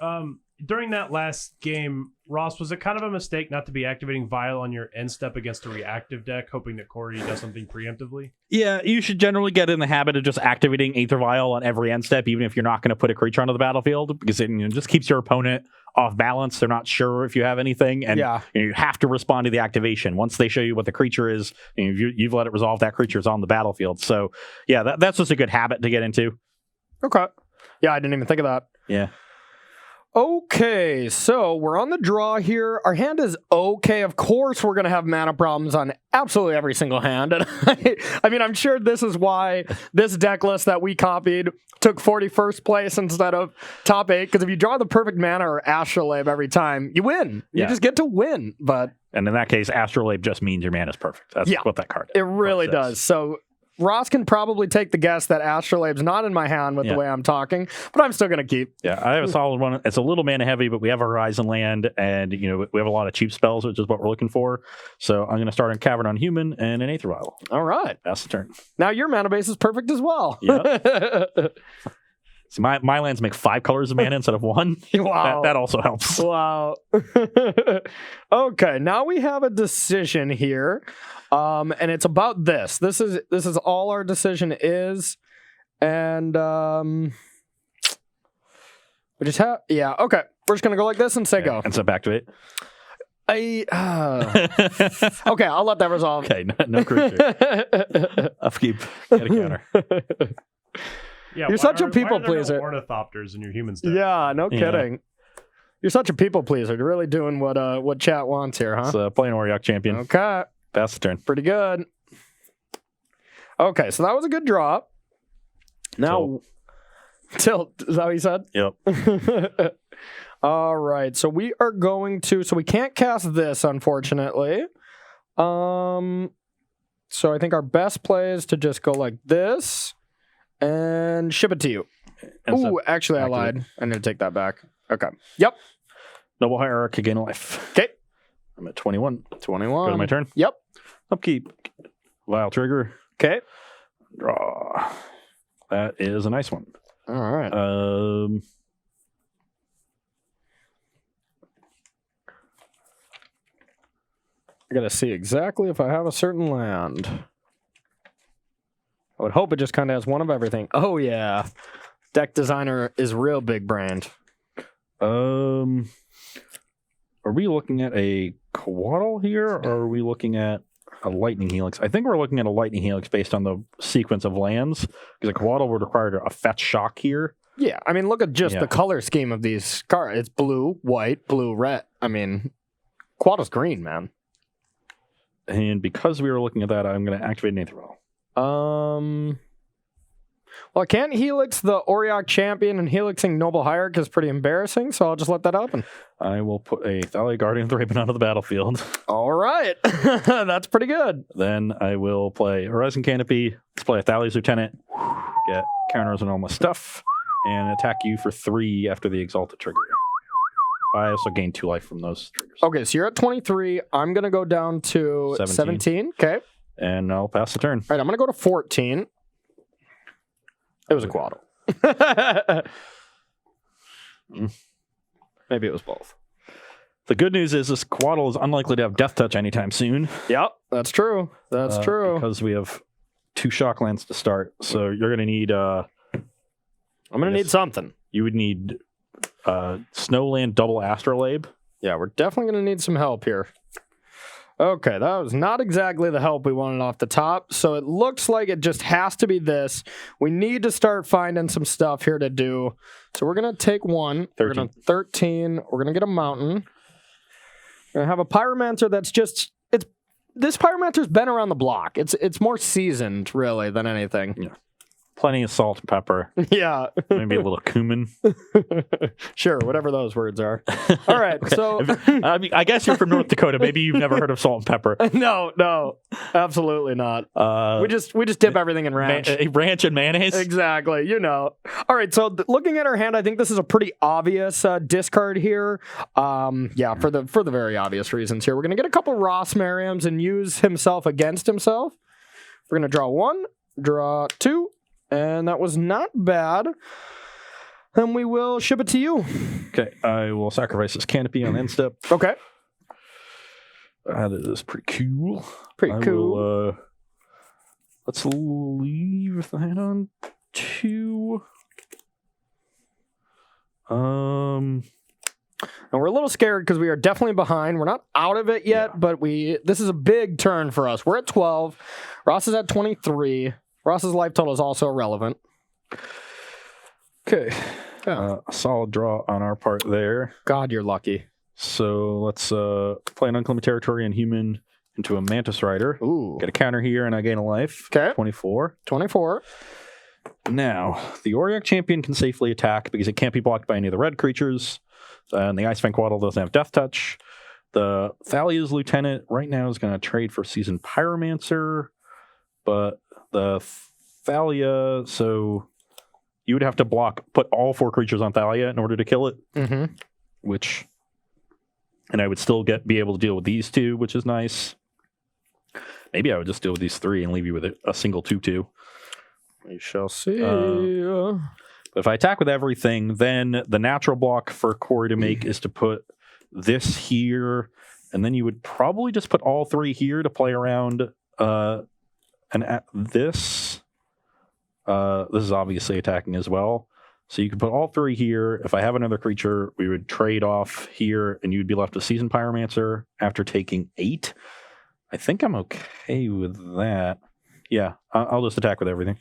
during that last game, Ross, was it kind of a mistake not to be activating Vial on your end step against a reactive deck, hoping that Corey does something preemptively? Yeah, you should generally get in the habit of just activating Aether Vial on every end step, even if you're not going to put a creature onto the battlefield, because it just keeps your opponent off balance. They're not sure if you have anything, and you have to respond to the activation. Once they show you what the creature is, you've let it resolve that creature's on the battlefield. So, yeah, that's just a good habit to get into. Okay. Yeah, I didn't even think of that. Yeah. Okay, so we're on the draw here. Our hand is okay. Of course, we're going to have mana problems on absolutely every single hand. And I mean, I'm sure this is why this deck list that we copied took 41st place instead of top 8. Because if you draw the perfect mana or Astrolabe every time, you win. You just get to win. And in that case, Astrolabe just means your mana is perfect. That's what that card It really does. So Ross can probably take the guess that Astrolabe's not in my hand with the way I'm talking, but I'm still going to keep. Yeah, I have a solid one. It's a little mana heavy, but we have a Horizon Land, and we have a lot of cheap spells, which is what we're looking for. So I'm going to start on Cavern on Human and an Aether Vial. All right. That's the turn. Now your mana base is perfect as well. Yeah. So my lands make 5 colors of mana instead of 1. Wow. That also helps. Wow. Okay, now we have a decision here. And it's about this. This is all our decision is. And we just have okay. We're just gonna go like this and say go. And step activate. Okay, I'll let that resolve. Okay, no creature. Upkeep. Get a counter. Yeah, you're such a people pleaser. No ornithopters in your human deck. Yeah, no kidding. You're such a people pleaser. You're really doing what chat wants here, huh? It's playing Oriok champion. Okay. Pass the turn. Pretty good. Okay, so that was a good draw. Now, tilt. Is that what you said? Yep. All right, so we are going to. So we can't cast this, unfortunately. So I think our best play is to just go like this and ship it to you. Ooh, actually, I lied. I need to take that back. Okay. Yep. Noble Hierarchy, gain a life. Okay. I'm at 21. 21. Go to my turn. Yep. Upkeep. Vial trigger. Okay. Draw. That is a nice one. All right. I gotta see exactly if I have a certain land. I would hope it just kind of has one of everything. Oh yeah, deck designer is real big brand. Are we looking at a Coatl here, or are we looking at a Lightning Helix? I think we're looking at a Lightning Helix based on the sequence of lands, because a Coatl would require a fetch shock here. Yeah, I mean, look at just the color scheme of these cards. It's blue, white, blue, red. I mean, Coatl's green, man. And because we were looking at that, I'm going to activate an Aether Vial. Well, I can't Helix the Oriok champion, and Helixing Noble Hierarch is pretty embarrassing, so I'll just let that happen. I will put a Thalia Guardian of the Raven onto the battlefield. All right. That's pretty good. Then I will play Horizon Canopy. Let's play a Thalia's Lieutenant. Get counters on all my stuff. And attack you for 3 after the Exalted trigger. I also gain 2 life from those triggers. Okay, so you're at 23. I'm going to go down to 17. Okay. And I'll pass the turn. All right, I'm going to go to 14. It was a Coatl. Maybe it was both. The good news is this Coatl is unlikely to have Death Touch anytime soon. Yep, that's true. That's true. Because we have 2 Shocklands to start. So you're going to need... I'm going to need something. You would need Snowland double Astrolabe. Yeah, we're definitely going to need some help here. Okay, that was not exactly the help we wanted off the top, so it looks like it just has to be this. We need to start finding some stuff here to do. So we're going to take 1. 13. We're going to 13. We're going to get a mountain. We're going to have a Pyromancer that's just... This Pyromancer's been around the block. It's more seasoned, really, than anything. Yeah. Plenty of salt and pepper. Yeah. Maybe a little cumin. Sure, whatever those words are. All right, okay. So... I guess you're from North Dakota. Maybe you've never heard of salt and pepper. No, absolutely not. We just dip everything in ranch. Ranch and mayonnaise? Exactly, All right, so looking at our hand, I think this is a pretty obvious discard here. Yeah, for the very obvious reasons here. We're going to get a couple Ross Merriams and use himself against himself. We're going to draw 1, draw 2. And that was not bad. then we will ship it to you. Okay, I will sacrifice this canopy on end step. Okay. That is pretty cool. Pretty cool. Will, let's leave that on 2. And we're a little scared because we are definitely behind. We're not out of it yet, but this is a big turn for us. We're at 12. Ross is at 23. Ross's life total is also irrelevant. Okay. A solid draw on our part there. God, you're lucky. So let's play an unclaimed territory and human into a Mantis Rider. Ooh. Get a counter here and I gain a life. Okay. 24. 24. Now, the Auric Champion can safely attack because it can't be blocked by any of the red creatures. And the Ice Vanquaddle doesn't have Death Touch. The Thalia's Lieutenant right now is going to trade for Seasoned Pyromancer. But the Thalia, so you would have to put all 4 creatures on Thalia in order to kill it. Mm-hmm. And I would still be able to deal with these 2, which is nice. Maybe I would just deal with these 3 and leave you with a single 2/2. We shall see. But if I attack with everything, then the natural block for Corey to make is to put this here, and then you would probably just put all 3 here to play around. And at this is obviously attacking as well. So you could put all 3 here. If I have another creature, we would trade off here, and you'd be left with Seasoned Pyromancer after taking 8. I think I'm okay with that. Yeah, I'll just attack with everything.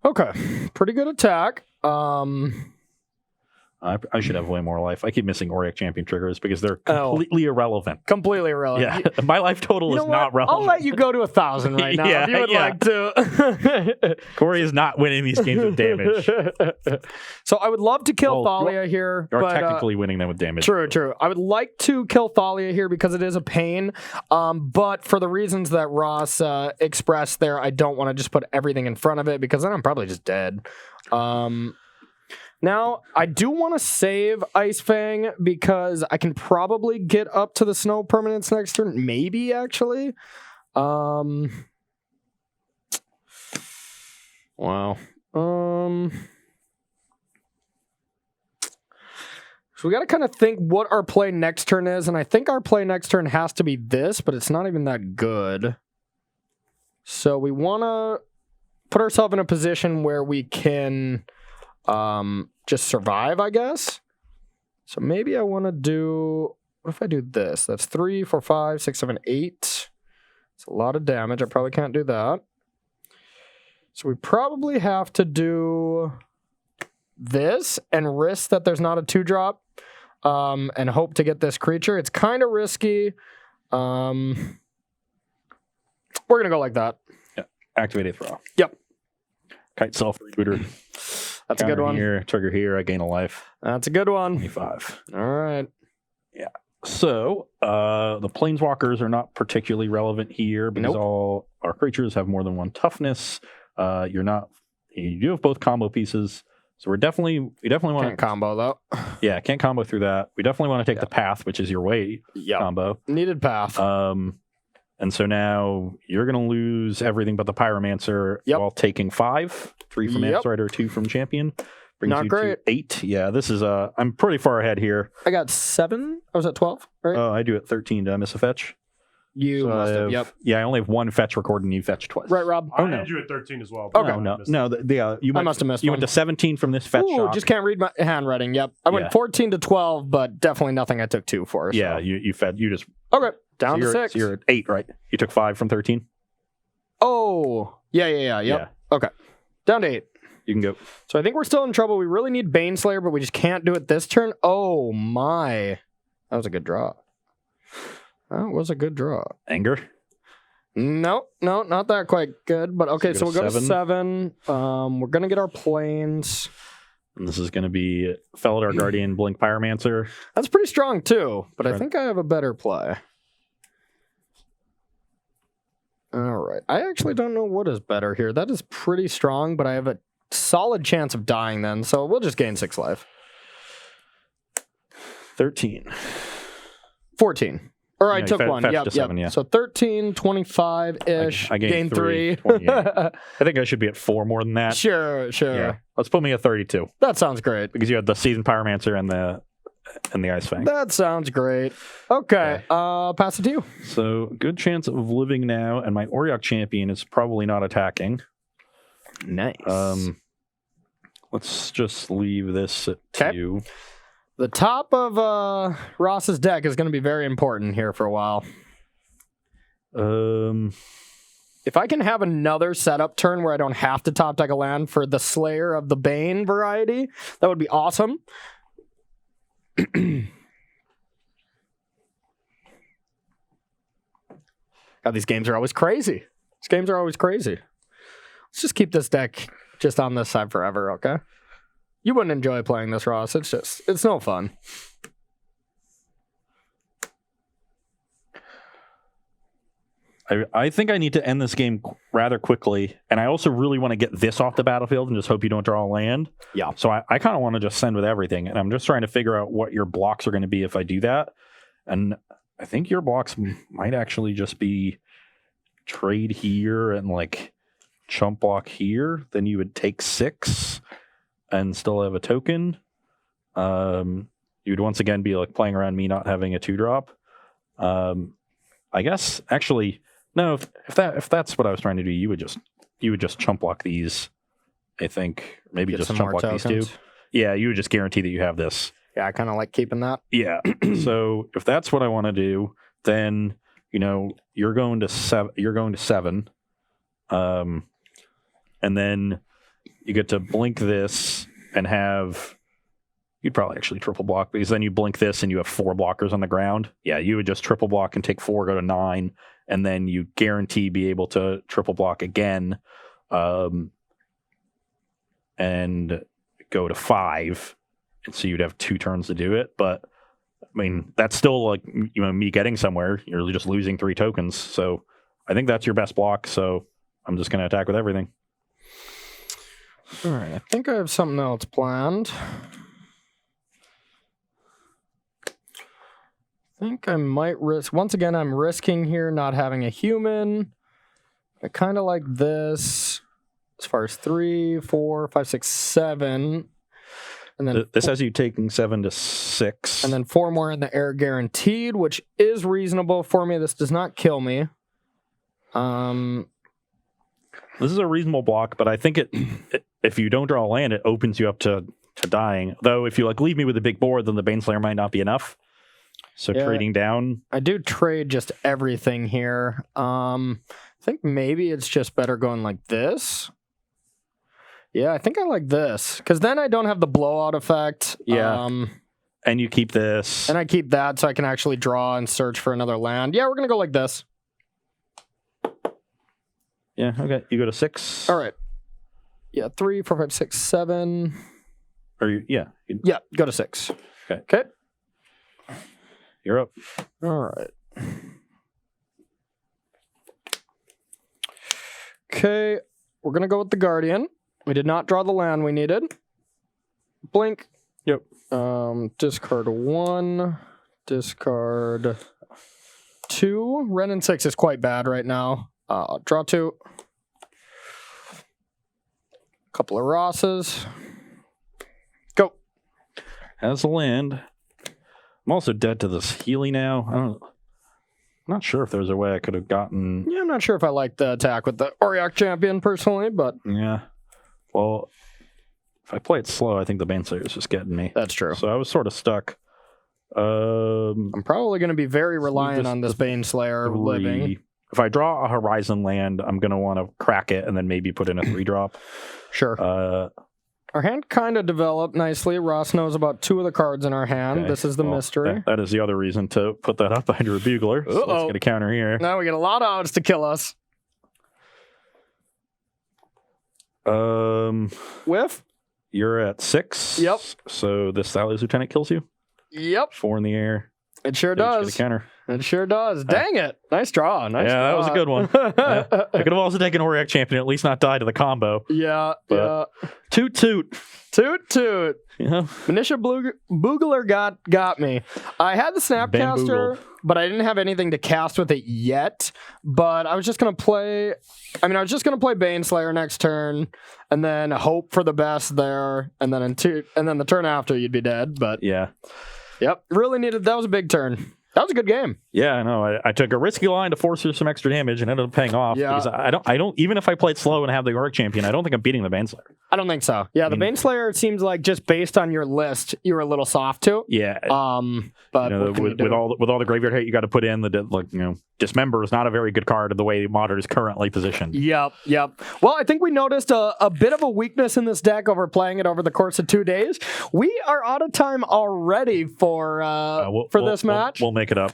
Okay. Pretty good attack. I should have way more life. I keep missing Auric Champion triggers because they're completely irrelevant. Completely irrelevant. Yeah, my life total is not relevant. I'll let you go to 1,000 right now if you would like to. Corey is not winning these games with damage. So I would love to kill Thalia here. You're technically winning them with damage. True. I would like to kill Thalia here because it is a pain. But for the reasons that Ross expressed there, I don't want to just put everything in front of it because then I'm probably just dead. Now, I do want to save Ice Fang because I can probably get up to the snow permanence next turn. Maybe, actually. Wow. So we got to kind of think what our play next turn is, and I think our play next turn has to be this, but it's not even that good. So we want to put ourselves in a position where we can just survive, I guess. So maybe I want to do, what if I do this? That's 3, 4, 5, 6, 7, 8. It's a lot of damage. I probably can't do that. So we probably have to do this and risk that there's not a 2-drop and hope to get this creature. It's kind of risky. We're going to go like that. Yeah. Activate 8th Raw. Yep. Kite Self Rebooter. That's a good one. Here, trigger here, I gain a life. That's a good one. 25. All right. Yeah. So, the Planeswalkers are not particularly relevant here because all our creatures have more than 1 toughness. You do have both combo pieces. So we definitely want Can't combo though. Yeah, can't combo through that. We definitely want to take the path, which is your way combo. Needed path. And so now you're going to lose everything but the Pyromancer while taking 5. 3 from Mantis Rider, 2 from Champion. Brings Not you great. to 8. Yeah, this is I'm pretty far ahead here. I got 7. I was at 12, right? Oh, I do at 13. Did I miss a fetch? You must have, Yeah, I only have 1 fetch recorded and you fetched twice. Right, Rob? I had you at 13 as well. Okay. You must have missed You one. went to 17 from this fetch shot. Just can't read my handwriting. Yep. I went 14 to 12, but definitely nothing I took 2 for. So. Yeah, you fed. You just... Okay, down to 6. So you're at 8, right? You took 5 from 13? Oh, yeah. Yep. Yeah. Okay, down to 8. You can go. So I think we're still in trouble. We really need Baneslayer, but we just can't do it this turn. Oh, my. That was a good draw. That was a good draw. Anger? No, not that quite good. But okay, so we'll go to 7. We're going to get our planes. And this is going to be Felidar Guardian, Blink Pyromancer. That's pretty strong, too. But I think I have a better play. All right. I actually don't know what is better here. That is pretty strong, but I have a solid chance of dying then. So we'll just gain 6 life. 13. 14. Or I Yeah, took one. fetched Yep, a 7, yeah. So 13, 25-ish. I gained 3. 28. I think I should be at 4 more than that. Sure. Yeah. Let's put me at 32 That sounds great. because you had the Seasoned Pyromancer and the Ice Fang. That sounds great. Okay, pass it to you. So good chance of living now, and my Oriok champion is probably not attacking. Nice. Let's just leave this at 2. The top of Ross's deck is going to be very important here for a while. If I can have another setup turn where I don't have to top deck a land for the Slayer of the Bane variety, that would be awesome. God, these games are always crazy. Let's just keep this deck just on this side forever, okay? You wouldn't enjoy playing this, Ross. It's no fun. I think I need to end this game rather quickly, and I also really want to get this off the battlefield and just hope you don't draw a land. Yeah. So I kind of want to just send with everything, and I'm just trying to figure out what your blocks are going to be if I do that. And I think your blocks might actually just be trade here and like chump block here. Then you would take 6 and still have a token. You'd once again be like playing around me not having a 2-drop. I guess actually. No, if that's what I was trying to do, you would just chump block these. I think maybe Get just some chump more block these tokens. 2. Yeah, you would just guarantee that you have this. Yeah, I kind of like keeping that. Yeah. So if that's what I want to do, then you're going to 7. You're going to 7, and then you get to blink this and have. You'd probably actually triple block because then you blink this and you have 4 blockers on the ground. Yeah, you would just triple block and take 4, go to 9, and then you guarantee be able to triple block again, and go to 5, and so you'd have 2 turns to do it. But I mean, that's still like me getting somewhere. You're just losing 3 tokens, so I think that's your best block. So I'm just going to attack with everything. All right, I think I have something else planned. I think I might risk. Once again, I'm risking here not having a human. I kind of like this as far as 3, 4, 5, 6, 7. And then This has you taking 7 to 6. and then 4 more in the air guaranteed, which is reasonable for me. This does not kill me. This is a reasonable block, but I think if you don't draw a land, it opens you up to dying. Though if you like leave me with a big board, then the Baneslayer might not be enough. So Yeah. trading down. I do trade just everything here. I think maybe it's just better going like this. Yeah, I think I like this because then I don't have the blowout effect. Yeah. And you keep this. And I keep that so I can actually draw and search for another land. Yeah, we're going to go like this. Yeah, okay. You go to 6. All right. Yeah, 3, 4, 5, 6, 7. Yeah, Go to 6. Okay. You're up. All right. Okay, we're going to go with the Guardian. We did not draw the land we needed. Blink. Yep. Discard 1. Discard 2. Ren and 6 is quite bad right now. Draw 2. Couple of Rosses. Go. As a land. I'm also dead to this Healy now. I'm not sure if there's a way I could have gotten. Yeah, I'm not sure if I like the attack with the Oriok champion personally, but Yeah. Well, if I play it slow, I think the Baneslayer is just getting me. that's true. So I was sort of stuck. I'm probably going to be very reliant this- on this Baneslayer 3. living. If I draw a Horizon land, I'm going to want to crack it and then maybe put in a 3-drop. Sure. Uh, Our hand kind of developed nicely. Ross knows about 2 of the cards in our hand. Okay. This is the Well, mystery. that is the other reason to put that up behind your bugler. So let's Uh-oh. get a counter here. Now we get a lot of outs to kill us. Whiff? You're at 6. Yep. So this Sally's Lieutenant kills you. Yep. 4 in the air. It sure They just does. Get a counter. It sure does. Dang it. Nice draw. Nice draw. That was a good one. I could have also taken Auric Champion, at least not die to the combo. Yeah. But toot toot. Toot toot. Yeah. Militia Boogler got me. I had the Snapcaster, but I didn't have anything to cast with it yet. But I was just gonna play. I play Baneslayer next turn, and then hope for the best there, and then the turn after you'd be dead. But yeah, yep, really needed. That was a big turn. That was a good game. Yeah, I know. I took a risky line to force through some extra damage and ended up paying off. Yeah. Because I don't even if I played slow and have the Auric Champion, I don't think I'm beating the Baneslayer. I don't think so. Yeah, the Baneslayer seems like just based on your list, you were a little soft to. Yeah. But with all the graveyard hate you got to put in, Dismember is not a very good card the way Modern is currently positioned. Yep. Well, I think we noticed a bit of a weakness in this deck over playing it over the course of 2 days. We are out of time already for this match. We'll make it up.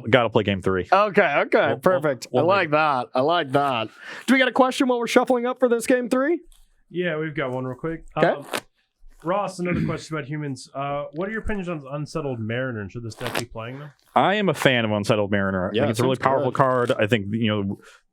Got to play game 3. Okay, perfect. I like that. Do we got a question while we're shuffling up for this game 3? Yeah, we've got one real quick. Okay. Ross, another question about humans. What are your opinions on Unsettled Mariner, and should this deck be playing them? I am a fan of Unsettled Mariner. I think it's a really powerful card. I think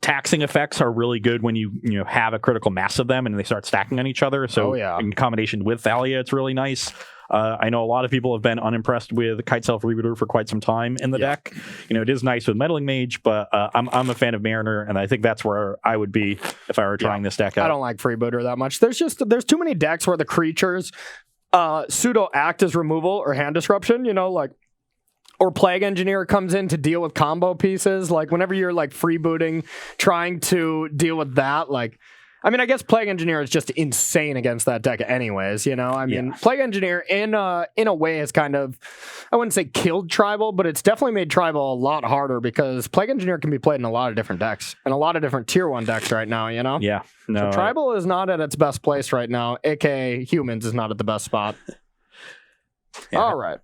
taxing effects are really good when you have a critical mass of them and they start stacking on each other. So in combination with Thalia, it's really nice. I know a lot of people have been unimpressed with Kite Self Rebooter for quite some time in the deck. It is nice with Meddling Mage, but I'm a fan of Mariner, and I think that's where I would be if I were trying this deck out. I don't like Freebooter that much. There's too many decks where the creatures pseudo act as removal or hand disruption, or Plague Engineer comes in to deal with combo pieces. Like whenever you're freebooting, trying to deal with that, I guess Plague Engineer is just insane against that deck anyways, Plague Engineer in a way has kind of, I wouldn't say killed Tribal, but it's definitely made Tribal a lot harder because Plague Engineer can be played in a lot of different decks and a lot of different tier 1 decks right now, Yeah. No. So Tribal is not at its best place right now, aka Humans is not at the best spot. Yeah. All right.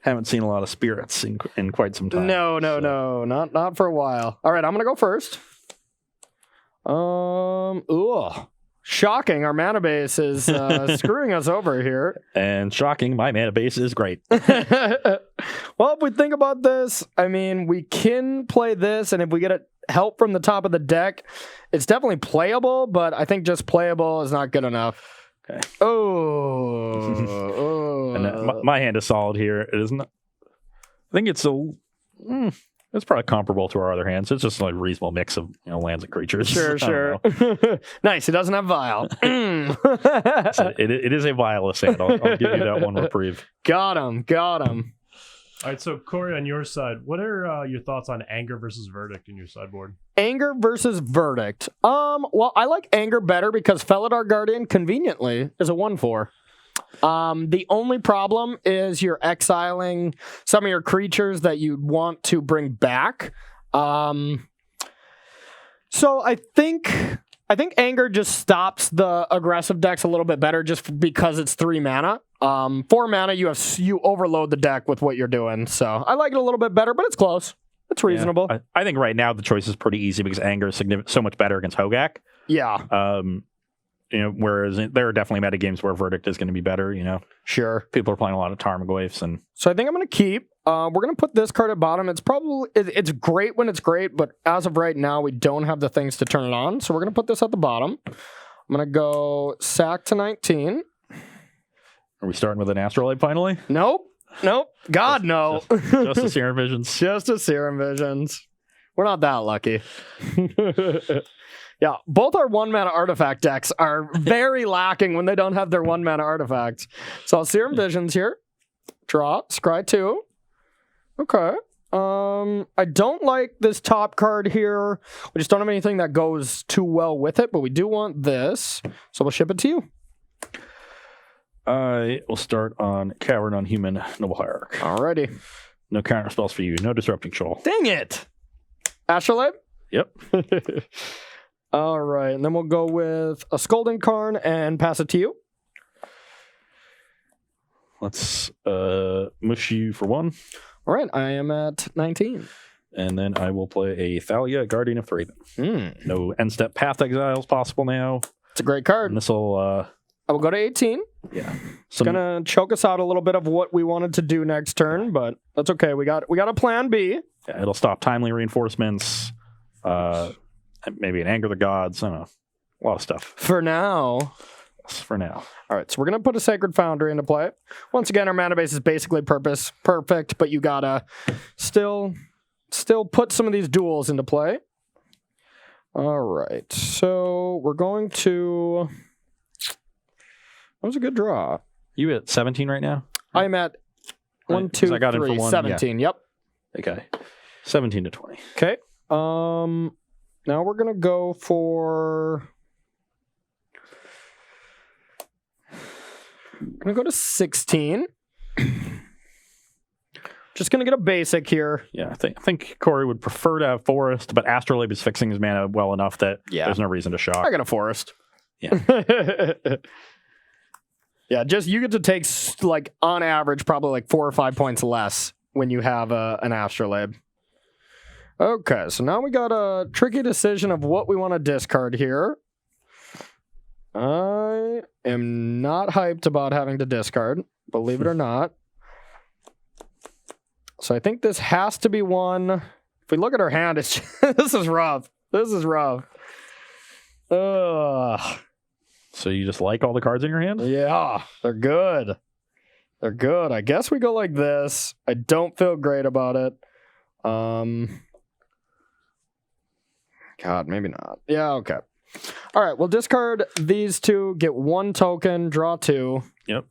Haven't seen a lot of spirits in quite some time. No, not for a while. All right, I'm gonna go first. Shocking, our mana base is screwing us over here. And shocking, my mana base is great. Well, if we think about this, we can play this, and if we get help from the top of the deck, it's definitely playable, but I think just playable is not good enough. Okay. And my hand is solid here. It isn't. I think it's it's probably comparable to our other hands. It's just a reasonable mix of lands and creatures. Sure. Nice. It doesn't have Vial. So it is a Vialist hand. I'll give you that one reprieve. Got him. All right, so Corey, on your side, what are your thoughts on Anger versus Verdict in your sideboard? Anger versus Verdict. Well, I like Anger better because Felidar Guardian conveniently is a 1/4. The only problem is you're exiling some of your creatures that you want to bring back. So I think Anger just stops the aggressive decks a little bit better just because it's 3 mana. 4 mana, you overload the deck with what you're doing. So I like it a little bit better, but it's close. It's reasonable. Yeah, I think right now the choice is pretty easy because Anger is so much better against Hogak. Yeah. Whereas there are definitely meta games where Verdict is going to be better. Sure. People are playing a lot of Tarmogoyfs, and so I think I'm going to keep. We're going to put this card at bottom. It's great when it's great, but as of right now, we don't have the things to turn it on. So we're going to put this at the bottom. I'm going to go sack to 19. Are we starting with an Astrolabe finally? Nope. God, no. Just a Serum Visions. Just a Serum Visions. We're not that lucky. Yeah, both our 1-mana artifact decks are very lacking when they don't have their 1-mana artifacts. So Serum Visions here. Draw. Scry 2. Okay. I don't like this top card here. We just don't have anything that goes too well with it, but we do want this. So we'll ship it to you. I will start on Cavern on Human Noble Hierarch. Alrighty. No counter spells for you. No Disrupting Shoal. Dang it! Astrolabe? Yep. All right, and then we'll go with a Scolding Karn and pass it to you. Let's mush you for 1. All right, I am at 19. And then I will play a Thalia, Guardian of Thraben. No end step Path Exiles possible now. It's a great card. And this will I will go to 18. Yeah. It's gonna choke us out a little bit of what we wanted to do next turn, but that's okay. We got a plan B. Yeah, it'll stop timely reinforcements. Maybe an anger the gods. I don't know. A lot of stuff. For now. For now. All right, so we're going to put a Sacred Foundry into play. Once again, our mana base is basically perfect, but you got to still put some of these duels into play. All right, so we're going to... That was a good draw. You at 17 right now? I'm at 1, 2, I got 3, in for 1, 17. yeah. Yep. Okay. 17 to 20. Okay. Now we're going to go for... I'm going to go to 16. Just going to get a basic here. Yeah, I think Corey would prefer to have Forest, but Astrolabe is fixing his mana well enough that there's no reason to shock. I got a Forest. Yeah. Yeah, just you get to take, like, on average, probably like 4 or 5 points less when you have an Astrolabe. Okay, so now we got a tricky decision of what we want to discard here. I am not hyped about having to discard, believe it or not. So I think this has to be one. If we look at our hand, it's this is rough. This is rough. Ugh. So you just like all the cards in your hand? Yeah, they're good. They're good. I guess we go like this. I don't feel great about it. God, maybe not. Yeah, okay. All right, we'll discard these two, get 1 token, draw 2. Yep.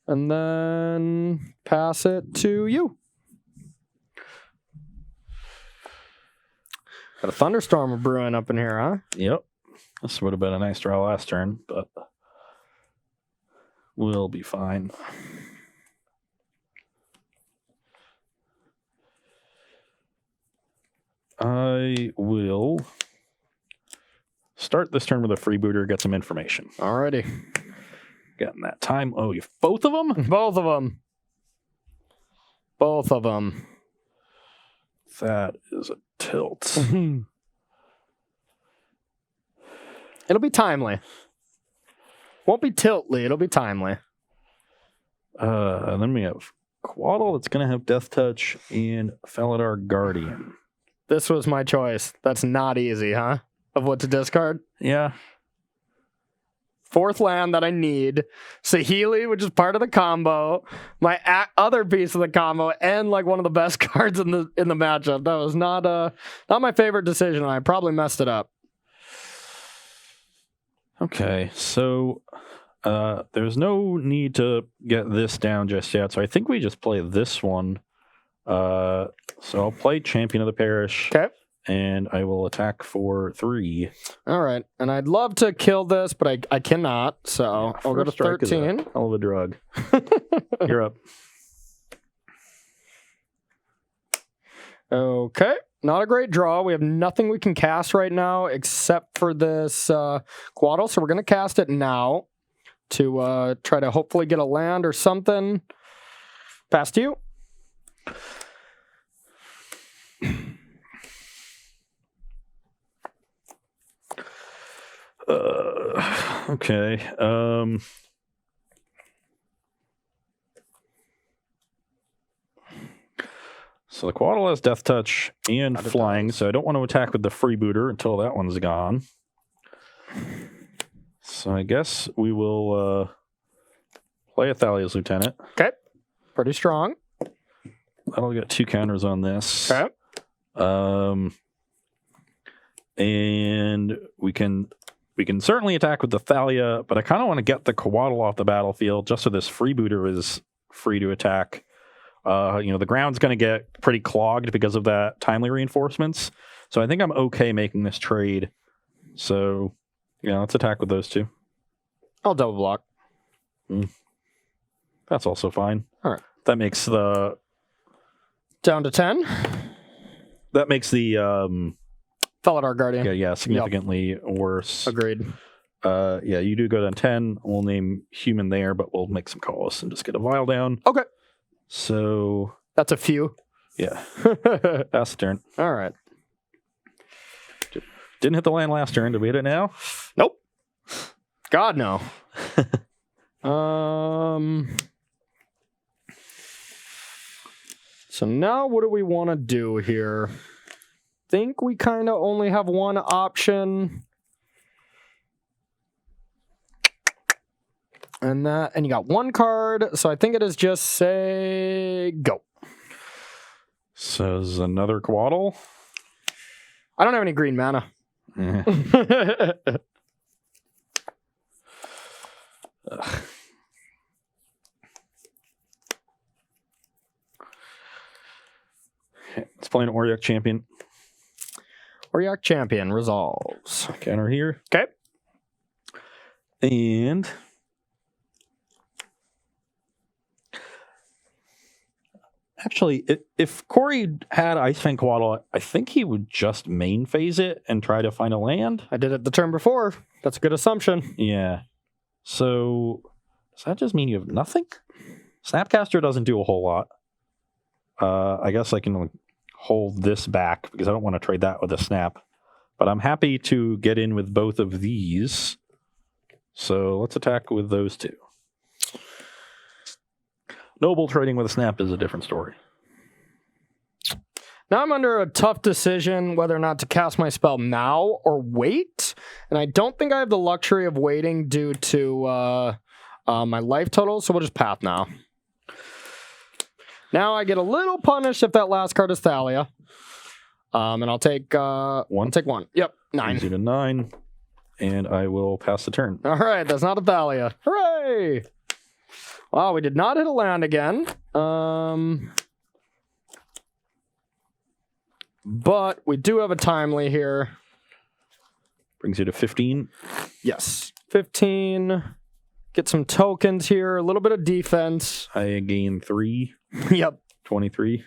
And then pass it to you. Got a thunderstorm brewing up in here, huh? Yep. This would have been a nice draw last turn, but we'll be fine. I will start this turn with a freebooter, get some information. Alrighty. Getting that time. Oh, you both of them? Both of them. Both of them. That is a tilt. It'll be timely. Won't be tiltly, it'll be timely. Then we have Quaddle that's going to have Death Touch and Felidar Guardian. This was my choice. That's not easy, huh? Of what to discard. Yeah. 4th land that I need. Saheeli, which is part of the combo. My other piece of the combo, and like one of the best cards in the matchup. That was not my favorite decision. I probably messed it up. Okay, so there's no need to get this down just yet. So I think we just play this one. So I'll play Champion of the Parish. Okay. And I will attack for 3. All right. And I'd love to kill this, but I cannot. So I'll go to 13. Hell of a drug. You're up. Okay. Not a great draw. We have nothing we can cast right now except for this Quaddle. So we're going to cast it now to try to hopefully get a land or something. Pass to you. Okay. So the Quaddle has Death Touch and Flying, so I don't want to attack with the freebooter until that one's gone. So I guess we will play Athalia's Lieutenant. Okay. Pretty strong. That'll get 2 counters on this. Okay. And we can certainly attack with the Thalia, but I kind of want to get the Quaddle off the battlefield just so this freebooter is free to attack. The ground's going to get pretty clogged because of that timely reinforcements. So I think I'm okay making this trade. So, let's attack with those 2. I'll double block. That's also fine. All right. That makes the... Down to 10. That makes the... Felidar Guardian. Yeah, significantly worse. Agreed. You do go down 10. We'll name human there, but we'll make some calls and just get a vial down. Okay. So... That's a few. Yeah. Pass the turn. All right. Didn't hit the land last turn. Did we hit it now? Nope. God, no. So now what do we want to do here? Think we kind of only have one option. And you got one card, so I think it is just say go. So this is another Quaddle. I don't have any green mana. It's playing Auriok Champion. Auriok Champion resolves. Counter here. Okay. And actually, if Corey had Ice Fang Quaddle, I think he would just main phase it and try to find a land. I did it the turn before. That's a good assumption. Yeah. So does that just mean you have nothing? Snapcaster doesn't do a whole lot. I guess I can hold this back because I don't want to trade that with a snap. But I'm happy to get in with both of these. So let's attack with those two. Noble trading with a snap is a different story. Now I'm under a tough decision whether or not to cast my spell now or wait. And I don't think I have the luxury of waiting due to my life total. So we'll just path now. Now I get a little punished if that last card is Thalia. And I'll take one. I'll take one. Yep, 9. Easy to 9. And I will pass the turn. All right, that's not a Thalia. Hooray! Wow, we did not hit a land again. But we do have a timely here. Brings you to 15. Yes, 15. Get some tokens here, a little bit of defense. I gain 3. Yep. 23.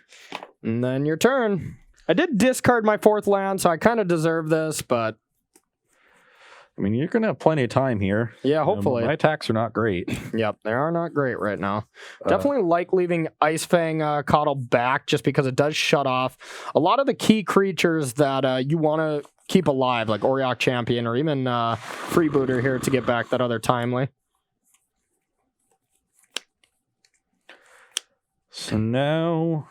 And then your turn. I did discard my 4th land, so I kind of deserve this, but... I mean, you're going to have plenty of time here. Yeah, hopefully. My attacks are not great. Yep, they are not great right now. Definitely like leaving Ice Fang Coddle back just because it does shut off a lot of the key creatures that you want to keep alive, like Auriok Champion or even Freebooter here to get back that other timely. So now...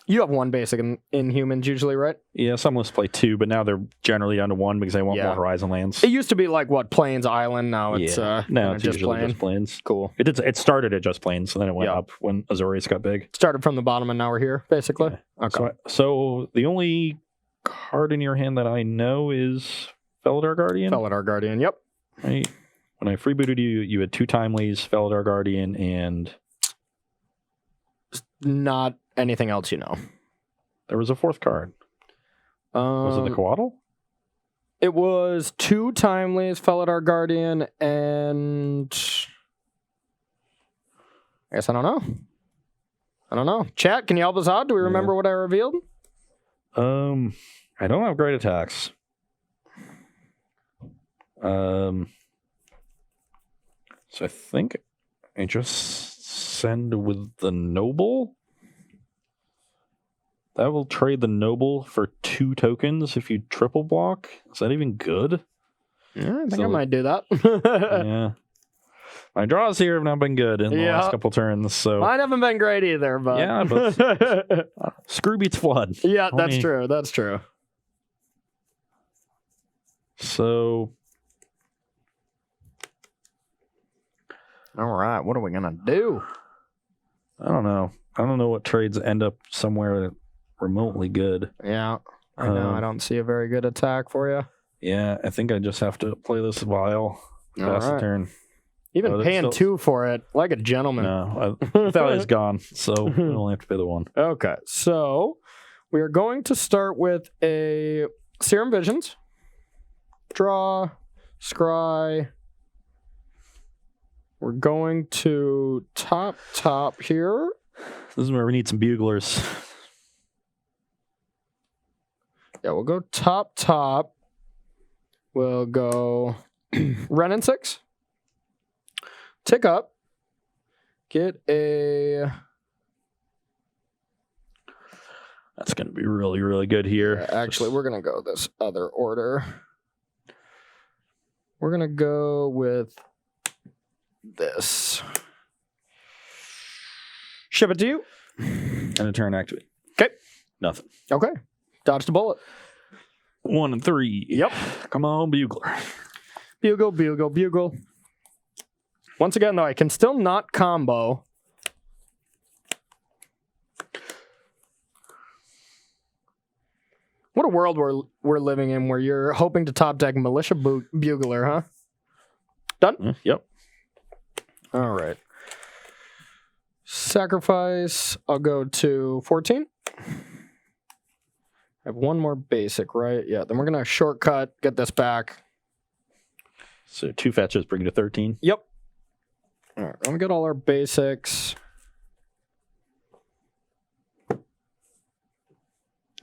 You have 1 basic in humans usually, right? Yeah, some lists play 2, but now they're generally down to 1 because they want more Horizon lands. It used to be like, what, Plains Island? Now it's no, it's just usually just Plains. Cool. It started at just Plains, so then it went up when Azorius got big. Started from the bottom and now we're here, basically. Yeah. Okay. So the only card in your hand that I know is Felidar Guardian? Felidar Guardian, yep. Right. When I freebooted you, you had 2 timelies, Felidar Guardian, and... Not anything else you know. There was a 4th card. Was it the Quaddle? It was 2 timelies, Felidar Guardian, and... I guess I don't know. Chat, can you help us out? Do we remember what I revealed? I don't have great attacks. So I think I just send with the Noble. That will trade the Noble for 2 tokens if you triple block. Is that even good? Yeah, I think I might do that. Yeah. My draws here have not been good in the last couple turns. So mine haven't been great either, but... Yeah, but screw beats flood. Yeah, that's true. That's true. So... All right, what are we going to do? I don't know. I don't know what trades end up somewhere remotely good. Yeah, I know. I don't see a very good attack for you. Yeah, I think I just have to play this Vile. Pass the turn. Even paying 2 for it, like a gentleman. No, Thalia's gone, so we only have to pay the 1. Okay, so we are going to start with a Serum Visions. Draw, scry. We're going to top here. This is where we need some buglers. Yeah, we'll go top. We'll go Ren and 6. Tick up. Get a... That's going to be really, really good here. Yeah, actually, we're going to go this other order. We're going to go with this. Ship it to you. And a turn activate. Okay. Nothing. Okay. Dodged a bullet. 1 and 3. Yep. Come on, Bugler. Bugle, bugle, bugle. Once again, though, I can still not combo. What a world we're living in where you're hoping to top deck Militia Bugler, huh? Done? Yep. All right. Sacrifice. I'll go to 14. I have one more basic, right? Yeah, then we're going to shortcut, get this back. So 2 fetches bring you to 13. Yep. All right, let me get all our basics.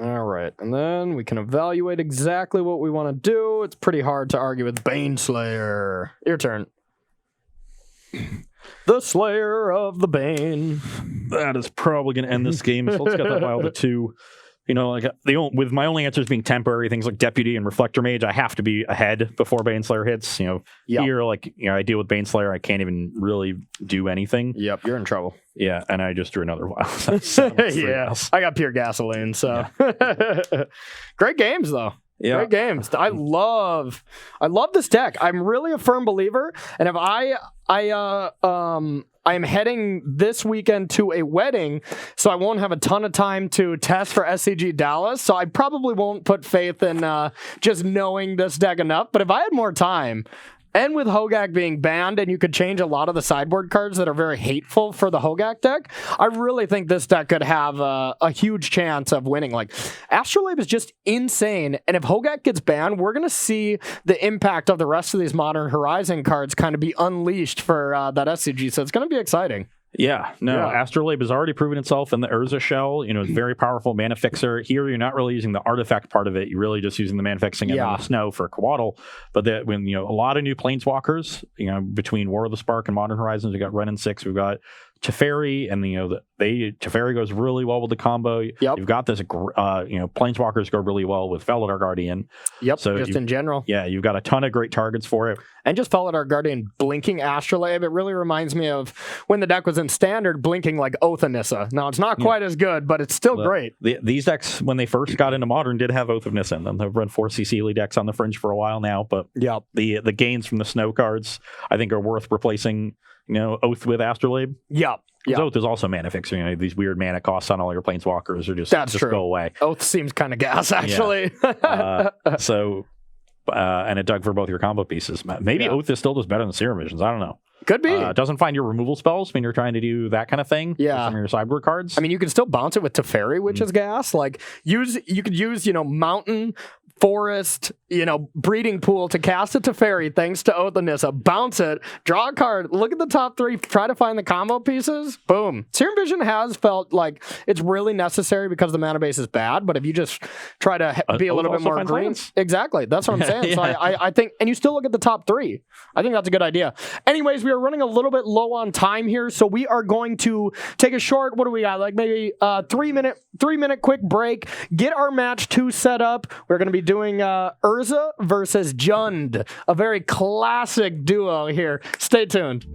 All right, and then we can evaluate exactly what we want to do. It's pretty hard to argue with Baneslayer. Your turn. The Slayer of the Bane. That is probably going to end this game. So let's get that file to 2. You know, like with my only answers being temporary, things like Deputy and Reflector Mage, I have to be ahead before Baneslayer hits. You know, here, like, you know, I deal with Baneslayer, I can't even really do anything. Yep, you're in trouble. Yeah, and I just drew another wild. Yeah, I got pure gasoline, so. Yeah. Great games, though. Yeah. Great games. I love this deck. I'm really a firm believer, and if I am heading this weekend to a wedding, so I won't have a ton of time to test for SCG Dallas, so I probably won't put faith in just knowing this deck enough, but if I had more time, and with Hogak being banned, and you could change a lot of the sideboard cards that are very hateful for the Hogak deck, I really think this deck could have a huge chance of winning. Like, Astrolabe is just insane, and if Hogak gets banned, we're going to see the impact of the rest of these Modern Horizon cards kind of be unleashed for that SCG, so it's going to be exciting. Yeah, Astrolabe has already proven itself in the Urza shell. You know, it's very powerful mana fixer. Here, you're not really using the artifact part of it. You're really just using the mana fixing and the snow for Coatl. But when, you know, a lot of new planeswalkers, you know, between War of the Spark and Modern Horizons, we've got Ren and 6, we've got Teferi, and you know, Teferi goes really well with the combo. Yep. You've got this, you know, planeswalkers go really well with Felidar Guardian. Yep. So just in general, yeah, you've got a ton of great targets for it. And just Felidar Guardian blinking Astrolabe, it really reminds me of when the deck was in Standard blinking like Oath of Nissa. Now it's not quite as good, but it's still great. These decks, when they first got into Modern, did have Oath of Nissa in them. They've run 4 Seheeli decks on the fringe for a while now, but the gains from the snow cards, I think, are worth replacing, you know, Oath with Astrolabe. Yep. Oath is also mana fixing. You know, these weird mana costs on all your planeswalkers are just go away. Oath seems kind of gas, actually. Yeah. And it dug for both your combo pieces. Maybe Oath is still just better than Serum Visions. I don't know. Could be. It doesn't find your removal spells when you're trying to do that kind of thing. Yeah. With some of your sideboard cards. I mean, you can still bounce it with Teferi, which is gas. Like, you could use, you know, Mountain, Forest, you know, Breeding Pool to cast a Teferi thanks to Oath of Nissa. Bounce it, draw a card, look at the top 3, try to find the combo pieces. Boom. Serum Vision has felt like it's really necessary because the mana base is bad, but if you just try to be a little bit more green. Exactly. That's what I'm saying. Yeah. So I think, and you still look at the top 3. I think that's a good idea. Anyways, we are running a little bit low on time here, so we are going to take a short, what do we got? Like maybe 3 minute quick break, get our match 2 set up. We're going to be doing Urza versus Jund, a very classic duo here. Stay tuned.